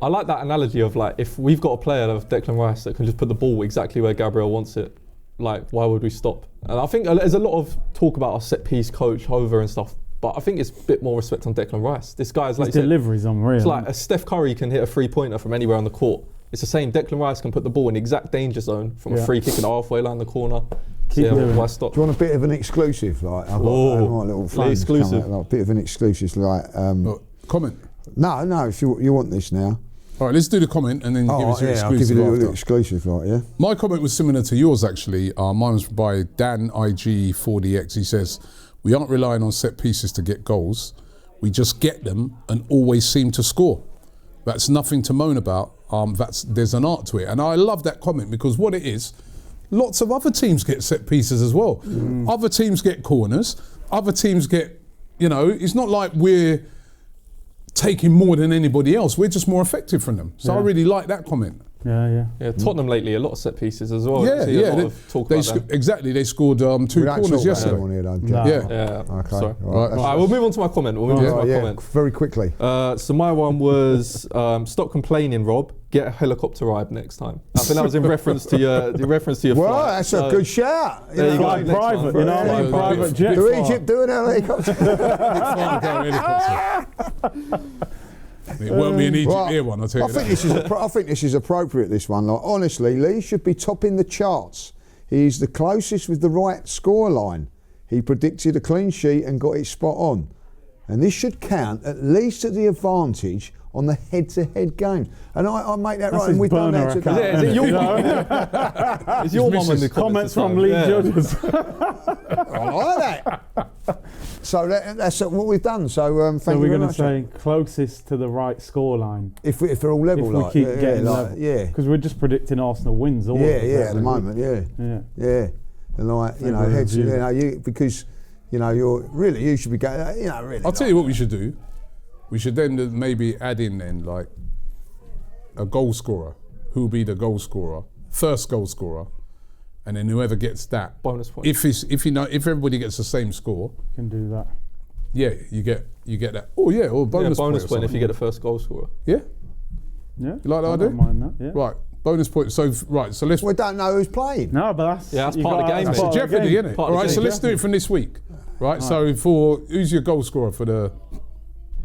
I like that analogy of like, if we've got a player of Declan Rice that can just put the ball exactly where Gabriel wants it, like, why would we stop? And I think there's a lot of talk about our set piece coach, Hover and stuff, but I think it's a bit more respect on Declan Rice. This guy's like, his delivery's unreal. it's like a Steph Curry can hit a 3-pointer from anywhere on the court. It's the same. Declan Rice can put the ball in the exact danger zone from a free kick in the halfway line the corner. Keep doing it. Why stop? Do you want a bit of an exclusive? Like I've got my little phone. exclusive. Like, a bit of an exclusive, like. Comment. No. If you want this now. All right, let's do the comment and then give us your I'll give exclusive you a little after. exclusive, like yeah. My comment was similar to yours, actually. Mine was by Dan IG4DX. He says, we aren't relying on set pieces to get goals. We just get them and always seem to score. That's nothing to moan about. There's an art to it. And I love that comment because what it is, lots of other teams get set pieces as well. Other teams get corners. Other teams get, it's not like we're taking more than anybody else. We're just more effective from them. So I really like that comment. Yeah. Tottenham lately, a lot of set pieces as well. Yeah. A lot of talk about them. Exactly. They scored 2 corners yesterday. No. Yeah. Yeah. Okay. Sorry. Right. All right, we'll move on to my comment. Comment. Very quickly. So my one was stop complaining, Rob. Get a helicopter ride next time. I think that was in reference to your Well, flight. that's a good shout. There you go. Like Next private, one. you know what I mean? Private jet. Do flight. Egypt do an helicopter? It won't be an Egypt Right. here one, I'll tell you I think that. I think this is appropriate. This one, like, honestly, Lee should be topping the charts. He's the closest with the right score line. He predicted a clean sheet and got it spot on, and this should count at least at the advantage on the head-to-head games. And I make that That's right, and his we've done burner that account. today. Is it your You know? mum? Is your mum in the Comments from this Lee time? Judges. I like that. So that's what we've done. So So thank we're you very going to much. say closest to the right score line. If they're all level, If we like, keep yeah, getting like, level. yeah, Because we're just predicting Arsenal wins all of yeah, it at the every moment, week. yeah. Yeah. And like, Maybe a heads, review. because, you should be going, really. I'll tell you what we should do. We should then maybe add in then like a goal scorer. Who'll be the goal scorer? First goal scorer. And then whoever gets that Bonus point. If everybody gets the same score, Can do that. yeah, you get that. Oh yeah, or bonus point. or point if you something. get the first goal scorer. Yeah, Yeah. you like that I idea? don't mind that. Yeah. Right, bonus point. So let's. We don't know who's playing. No, but that's Yeah, that's you part of the gotta- game, that's mate. part of the Jeopardy, game. isn't it? Part All of the right, so game. let's do it from this week. Right, so who's your goal scorer for the?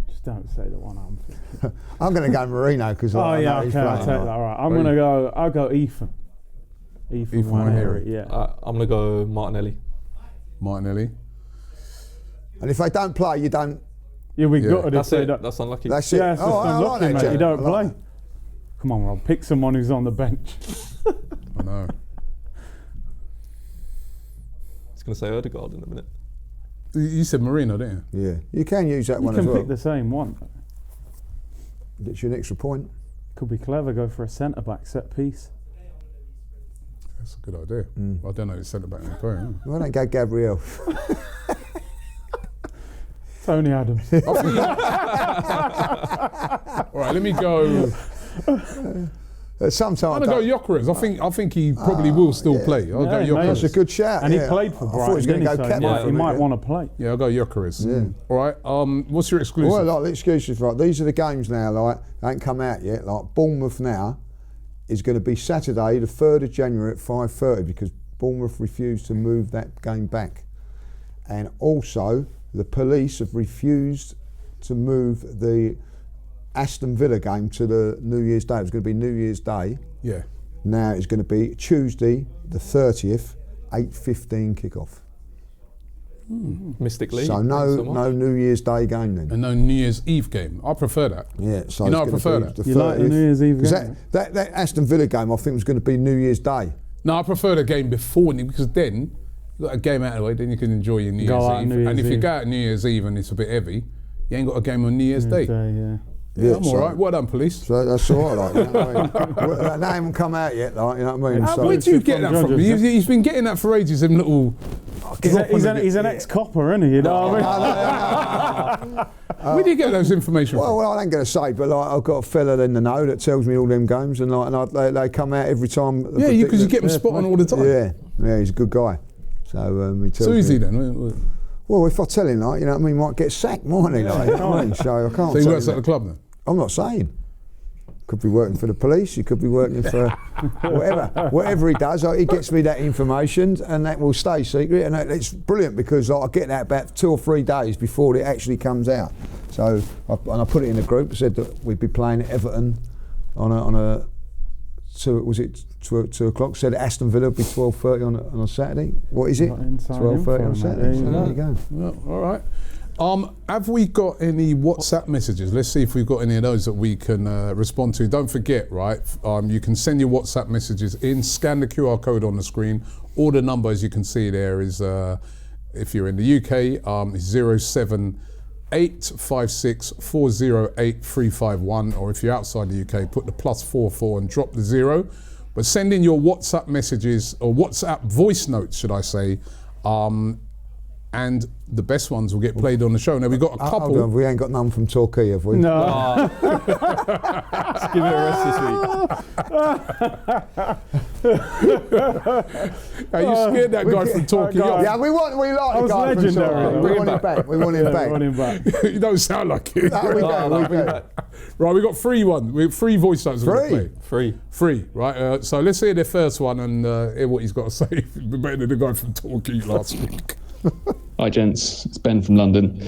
Just don't say the one I'm thinking. I'm going to go Marino because Oh I yeah, know he's okay, I'll playing. take that. All right, I'm gonna go. I'll go Ethan. Ethan Wanheri. Wanheri, yeah. I'm going to go Martinelli. Martinelli. And if they don't play, you don't. Yeah, we Yeah. got it. That's if they it. don't. That's unlucky. That's it. Yeah, it's just I like unlucky, that, mate. Jack. You don't I like play. Come on, Rob. Pick someone who's on the bench. I know. I was going to say Odegaard in a minute. You said Marino, didn't you? Yeah, you can use that You one as can well. pick the same one. Gets you an extra point. Could be clever. Go for a centre back set piece. That's a good idea. I don't know who's centre back in the game. Why don't go Gabriel? Tony Adams. All right, let me go. Sometimes I'm gonna go Gyökeres. I think he probably will still play. I'll go Gyökeres. That's a good shout. And yeah. he played for I thought Brighton. he was going to go didn't captain. he? So, he might want to play. Yeah, I'll go Gyökeres. Yeah. All right. What's your exclusive? Well, like the excuses, right? These are the games now. Like they ain't come out yet. Like Bournemouth now is going to be Saturday, the 3rd of January at 5:30 because Bournemouth refused to move that game back, and also the police have refused to move the Aston Villa game to the New Year's Day. It was going to be New Year's Day. Yeah. Now it's going to be Tuesday, the 30th, 8:15 kickoff. Mystically. So no New Year's Day game then. And no New Year's Eve game. I prefer that. Yeah, so You know, it's I gonna prefer be that. the You like the 30th. New Year's Eve 'Cause game? that Aston Villa game, I think, was going to be New Year's Day. No, I prefer the game before because then you got a game out of the way, then you can enjoy your New Go Year's out Eve. New Year's And if you Eve. go out New Year's Eve and it's a bit heavy, you ain't got a game on New Year's Day. Yeah. Yeah, I'm so- all right. Well done, police. So that's all right, like, you know what I mean? Well, they haven't come out yet, like, you know what I mean? Where do you get that from? He's been getting that for ages, them little... He's an ex-copper, isn't he? You know what I mean? Where do you get those information from? Well, I ain't going to say, but like, I've got a fella in the know that tells me all them games, and they come out every time. Yeah, because you get them spot on all the time. Yeah, he's a good guy. So he tells So me. is he then? Well, if I tell him, like, you know what I mean, he might get sacked, mightn't he? Like, you know what I mean? So I can't. So he tell works him at the that. club then? I'm not saying. Could be working for the police. He could be working for whatever he does. He gets me that information, and that will stay secret. And it's brilliant because I get that about 2 or 3 days before it actually comes out. So I put it in the group. Said that we'd be playing Everton on a 2 o'clock. Said Aston Villa would be 12:30 on a Saturday. What is it? 12:30 on Saturday. So there you go. Well, all right. Have we got any WhatsApp messages? Let's see if we've got any of those that we can respond to. Don't forget, right, you can send your WhatsApp messages in, scan the QR code on the screen, or the number, as you can see there, is, if you're in the UK, it's 07856408351, or if you're outside the UK, put the +44 and drop the 0. But send in your WhatsApp messages, or WhatsApp voice notes, should I say, and the best ones will get played on the show. Now we've got a couple. Hold on, we ain't got none from Torquay, have we? No. Let's give it a rest this week. Are you scared that guy from Torquay? Yeah, we like the guy from legendary, Torquay. though. We want him back. We want him back. Running back. You don't sound like it. No, we do. Right, we got three voice notes. we're gonna play. Three, right? So let's hear the first one and hear what he's got to say. It'd be better than the guy from Torquay last week. Hi gents, it's Ben from London.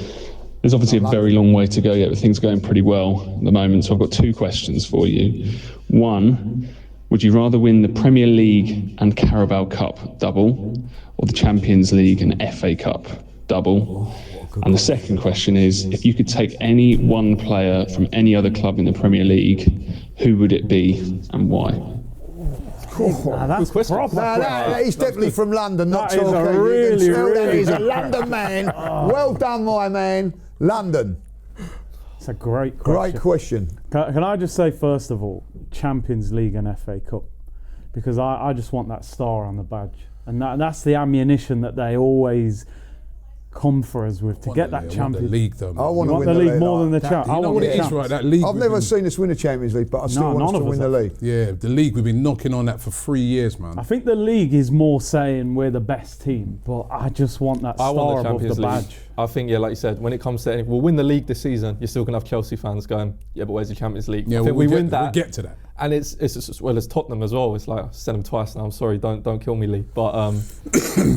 There's obviously a very long way to go yet, but things are going pretty well at the moment, so I've got 2 questions for you. One, would you rather win the Premier League and Carabao Cup double, or the Champions League and FA Cup double? And the second question is, if you could take any one player from any other club in the Premier League, who would it be and why? That's proper. No, he's definitely from London, not That is a Torquay. really, You can tell that really he's a good London man. Well done, my man. London. It's a great question. Great question. Can I just say, first of all, Champions League and FA Cup, because I just want that star on the badge, and that's the ammunition that they always come for us with to get that the Champions league, though. Man. I want You to want win the league more than the That- champ. you know what it is, right? That league. I've never seen us win a Champions League, but I still want us none to of win us the have. league. Yeah, the league. We've been knocking on that for 3 years, man. I think the league is more saying we're the best team, but I just want that I star want the above Champions the League. badge. I think, yeah, like you said, when it comes to we'll win the league this season, you're still going to have Chelsea fans going, yeah, but where's the Champions League? Yeah, I think we'll we win get, that. We'll get to that. And it's as well as Tottenham as well. It's like, I said them twice now, I'm sorry, don't kill me, Lee. But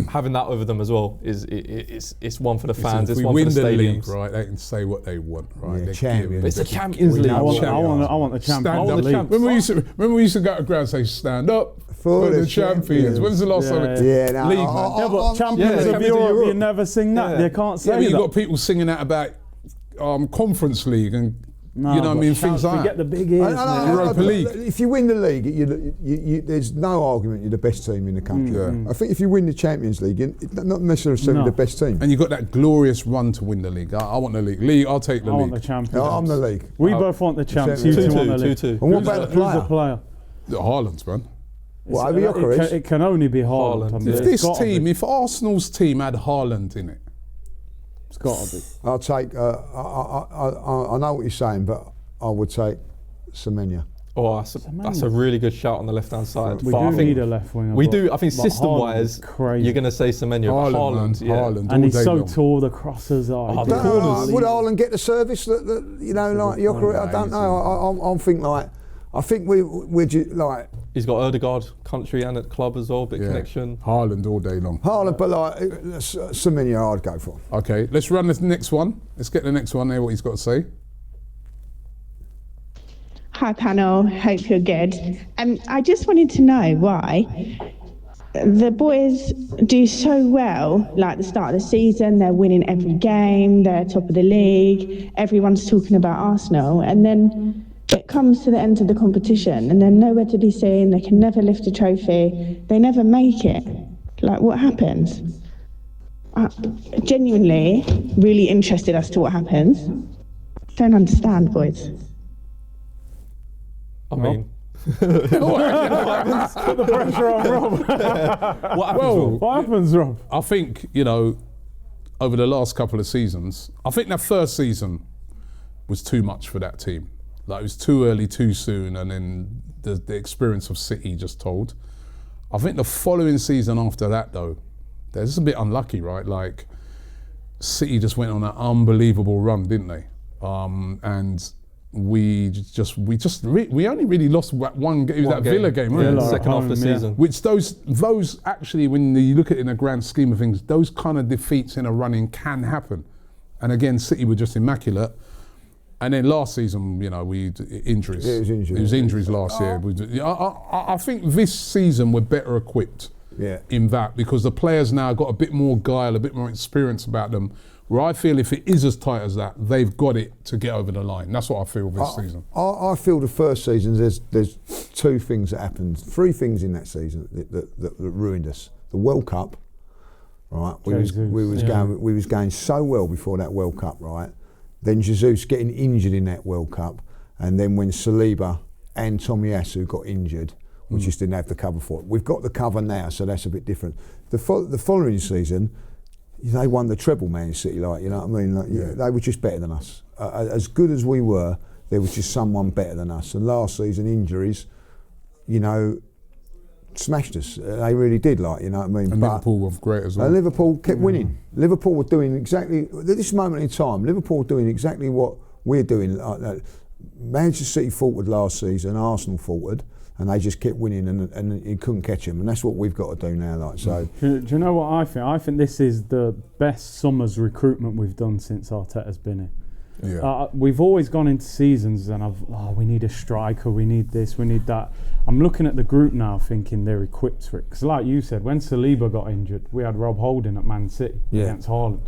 having that over them as well is it's one for the fans, If it's we one win for the the stadiums. league, right, they can say what they want, right? Yeah, They're champions. giving- But it's the they're- Champions League. I want the Champions. champions. Stand I want up. the league. Remember we used to go to ground and say, stand up For for the the champions. champions. When's the last time? Yeah. Yeah, no, League, man. Yeah, but Champions yeah, of Champions of Europe, Europe. you never sing that. Yeah. They can't say Yeah, but that. you've got people singing that about Conference League and No, you know what I but mean, shouts, things like forget that. the big ears. man. Europa League. If you win the league, there's no argument you're the best team in the country. Yeah. I think if you win the Champions League, you're not necessarily No. the best team. And you got that glorious run to win the league. I want the league. League, I'll take the I league. want the champions. No, I'm the league. We both want the champs. You 2-2, two want the league. 2-2. And what about the Who's the player? player? The Haaland's, man. What, over Gyökeres? It can only be Haaland. Haaland. I mean, If it's this gotta team, be. if Arsenal's team had Haaland in it, It's got to be. I'll take. I know what you're saying, but I would take Semenya. Oh, that's a really good shout on the left-hand side. We But I do think need a left winger. we but- do. I think but system-wise, Haaland's crazy. you're going to say Semenyo. Haaland, Haaland, yeah. Haaland, And all he's day so long. tall, the crosses are. Oh, the corners. Would Haaland get the service that you know, like Jokerit? I don't know. I'm thinking like, I think we're just like He's got Ødegaard, country and at club as well, bit connection. Haaland all day long. Haaland, but like Semenyo, I'd go for. Okay, let's run this next one. Let's get the next one there, what he's got to say. Hi panel, hope you're good. I just wanted to know why the boys do so well, like the start of the season, they're winning every game, they're top of the league, everyone's talking about Arsenal, and then it comes to the end of the competition and they're nowhere to be seen, they can never lift a trophy, they never make it. Like, what happens? Genuinely really interested as to what happens. Don't understand, boys. I mean, Put the pressure on Rob. what happens? Well, Rob? What happens, Rob? I think, you know, over the last couple of seasons, I think that first season was too much for that team. Like, it was too early, too soon, and then the experience of City just told. I think the following season after that, though, they're just a bit unlucky, right? Like, City just went on an unbelievable run, didn't they? And we only really lost one game. It was that Villa game, wasn't it? Villa. Second half of the Home, yeah. season. Which those actually, when you look at it in the grand scheme of things, those kind of defeats in a running can happen. And again, City were just immaculate. And then last season, you know, injuries. Yeah, it was injuries. It was injuries last year. I think this season we're better equipped in that, because the players now got a bit more guile, a bit more experience about them. Where I feel if it is as tight as that, they've got it to get over the line. That's what I feel this season. I feel the first season there's two things that happened, three things in that season that ruined us. The World Cup, right? We was going so well before that World Cup, right? Then Jesus getting injured in that World Cup, and then when Saliba and Tomiyasu got injured, we just didn't have the cover for it. We've got the cover now, so that's a bit different. The following season, they won the treble, Man City, like, you know what I mean? Like, they were just better than us. As good as we were, there was just someone better than us. And last season, injuries, you know, smashed us. They really did, like, you know what I mean? And Liverpool were great as well. Liverpool kept winning. Liverpool were doing exactly, at this moment in time, Liverpool were doing exactly what we're doing. Like, Manchester City faltered last season, Arsenal faltered, and they just kept winning, and you couldn't catch them. And that's what we've got to do now. Like, so. Do you know what I think? I think this is the best summer's recruitment we've done since Arteta's been here. Yeah. We've always gone into seasons and we need a striker, we need this, we need that. I'm looking at the group now thinking they're equipped for it. Because like you said, when Saliba got injured, we had Rob Holding at Man City against Haaland.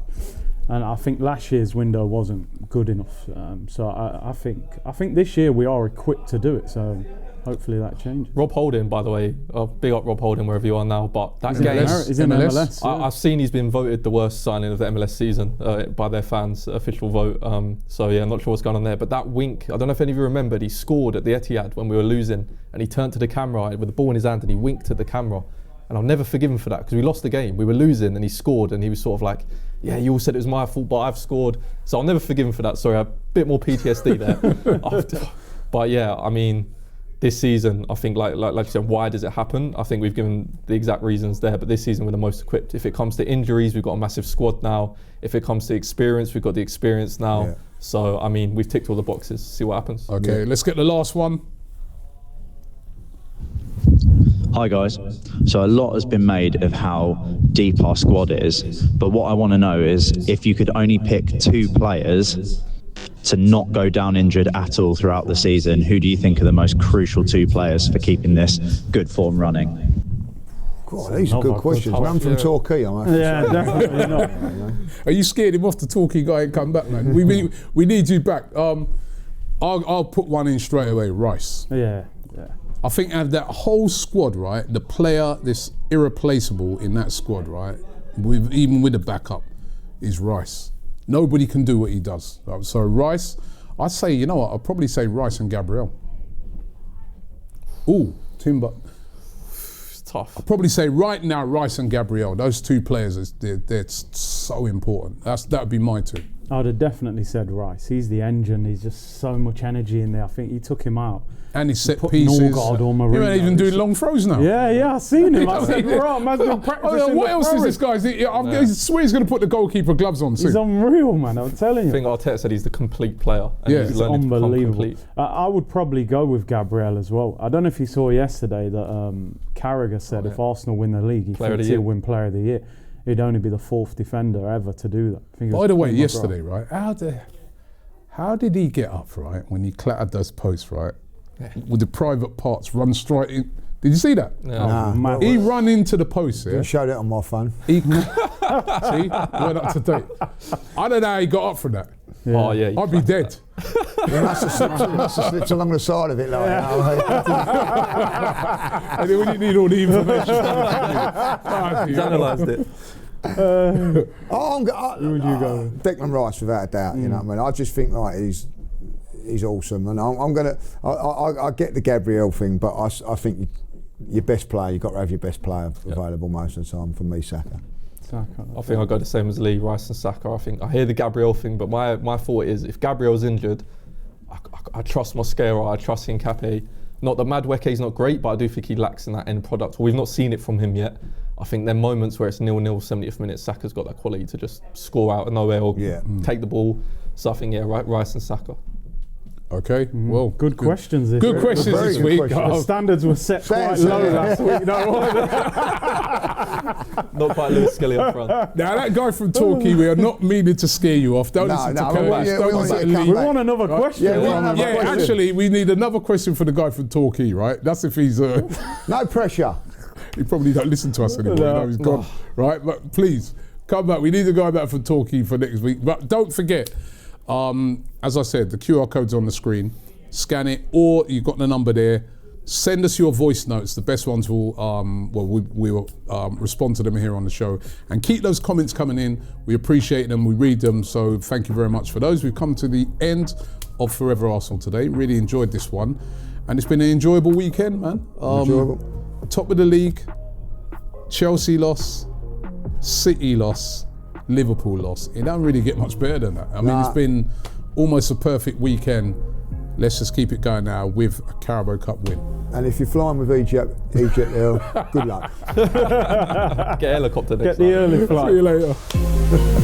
And I think last year's window wasn't good enough. So I think this year we are equipped to do it. So hopefully that changes. Rob Holding, by the way, big up Rob Holding wherever you are now, but that game, He's in MLS. I've seen he's been voted the worst signing of the MLS season by their fans, official vote. So yeah, I'm not sure what's going on there, but that wink, I don't know if any of you remembered, he scored at the Etihad when we were losing, and he turned to the camera with the ball in his hand and he winked at the camera. And I'll never forgive him for that, because we lost the game, we were losing, and he scored, and he was sort of like, yeah, you all said it was my fault, but I've scored. So I'll never forgive him for that. Sorry, a bit more PTSD there. But yeah, I mean, this season, I think, like you said, why does it happen? I think we've given the exact reasons there, but this season we're the most equipped. If it comes to injuries, we've got a massive squad now. If it comes to experience, we've got the experience now. Yeah. So, I mean, we've ticked all the boxes. See what happens. Okay, let's get the last one. Hi guys. So a lot has been made of how deep our squad is, but what I want to know is if you could only pick two players to not go down injured at all throughout the season, who do you think are the most crucial two players for keeping this good form running? God, these are good questions. None from Torquay, I'm definitely not. Are you scared him off the Torquay guy and come back, man? We need you back. I'll put one in straight away, Rice. Yeah. I think out of that whole squad, right, the player that's irreplaceable in that squad, right, even with the backup, is Rice. Nobody can do what he does. So Rice, I'd say, you know what, I'd probably say Rice and Gabriel. Ooh, Timber. It's tough. I'd probably say right now Rice and Gabriel, those two players, they're so important. That would be my two. I'd have definitely said Rice. He's the engine. He's just so much energy in there. I think he took him out. And he set put pieces. Norgard or He Marino. ain't even doing long throws now. Yeah, I seen him. I said, right, man's been practicing. What else is this guy? I swear he's going to put the goalkeeper gloves on soon. He's unreal, man. I'm telling you. I think Arteta said he's the complete player. And Yeah, he's It's learning to become unbelievable. complete. I would probably go with Gabriel as well. I don't know if you saw yesterday that Carragher said if Arsenal win the league, he Player of thinks the he'll year. win Player of the Year. He'd only be the 4th defender ever to do that. I think it By was the way, Paul yesterday, right? How did he get up, right, when he clattered those posts, right? With the private parts run straight in. Did you see that? Yeah. Nah, He run into the post, yeah? didn't show that on my phone. He see, went up to date. I don't know how he got up from that. Yeah. Oh, yeah. I'd be dead. He must have slipped along the side of it like that. And then we didn't need all the information. He's analysed it. Who would you go with? Declan Rice, without a doubt. You know what I mean? I just think like he's awesome, and I get the Gabriel thing, but I think your best player, you've got to have your best player available most of the time. For me, Saka. I think I'll go the same as Lee, Rice and Saka. I think I hear the Gabriel thing, but my thought is if Gabriel's injured, I trust Mosquera, I trust Hincapié. Not that Madueke's not great, but I do think he lacks in that end product. We've not seen it from him yet. I think there are moments where it's 0-0, 70th minute, Saka's got that quality to just score out of nowhere or take the ball. So I think, Rice and Saka. Okay, well, Good questions. Good questions Very this good week. questions. The standards were set quite low last week. Not quite Lewis Skelly up front. Now that guy from Torquay, we are not meaning to scare you off. Don't listen to Curtis. Don't listen to Lee. We want another question. Yeah, we want another Yeah, question. actually, we need another question for the guy from Torquay, right? That's if he's. No pressure. He probably don't listen to us anymore. You know, he's gone, right? But please come back. We need a guy back from Torquay for next week. But don't forget, as I said, the QR code's on the screen. Scan it, or you've got the number there. Send us your voice notes. The best ones will, we will respond to them here on the show. And keep those comments coming in. We appreciate them. We read them. So thank you very much for those. We've come to the end of Fourever Arsenal today. Really enjoyed this one, and it's been an enjoyable weekend, man. Enjoyable. Top of the league. Chelsea loss. City loss. Liverpool loss. It don't really get much better than that. I mean, it's been almost a perfect weekend. Let's just keep it going now with a Carabao Cup win. And if you're flying with Egypt good luck. Get a helicopter next Get the time. early flight. See you later.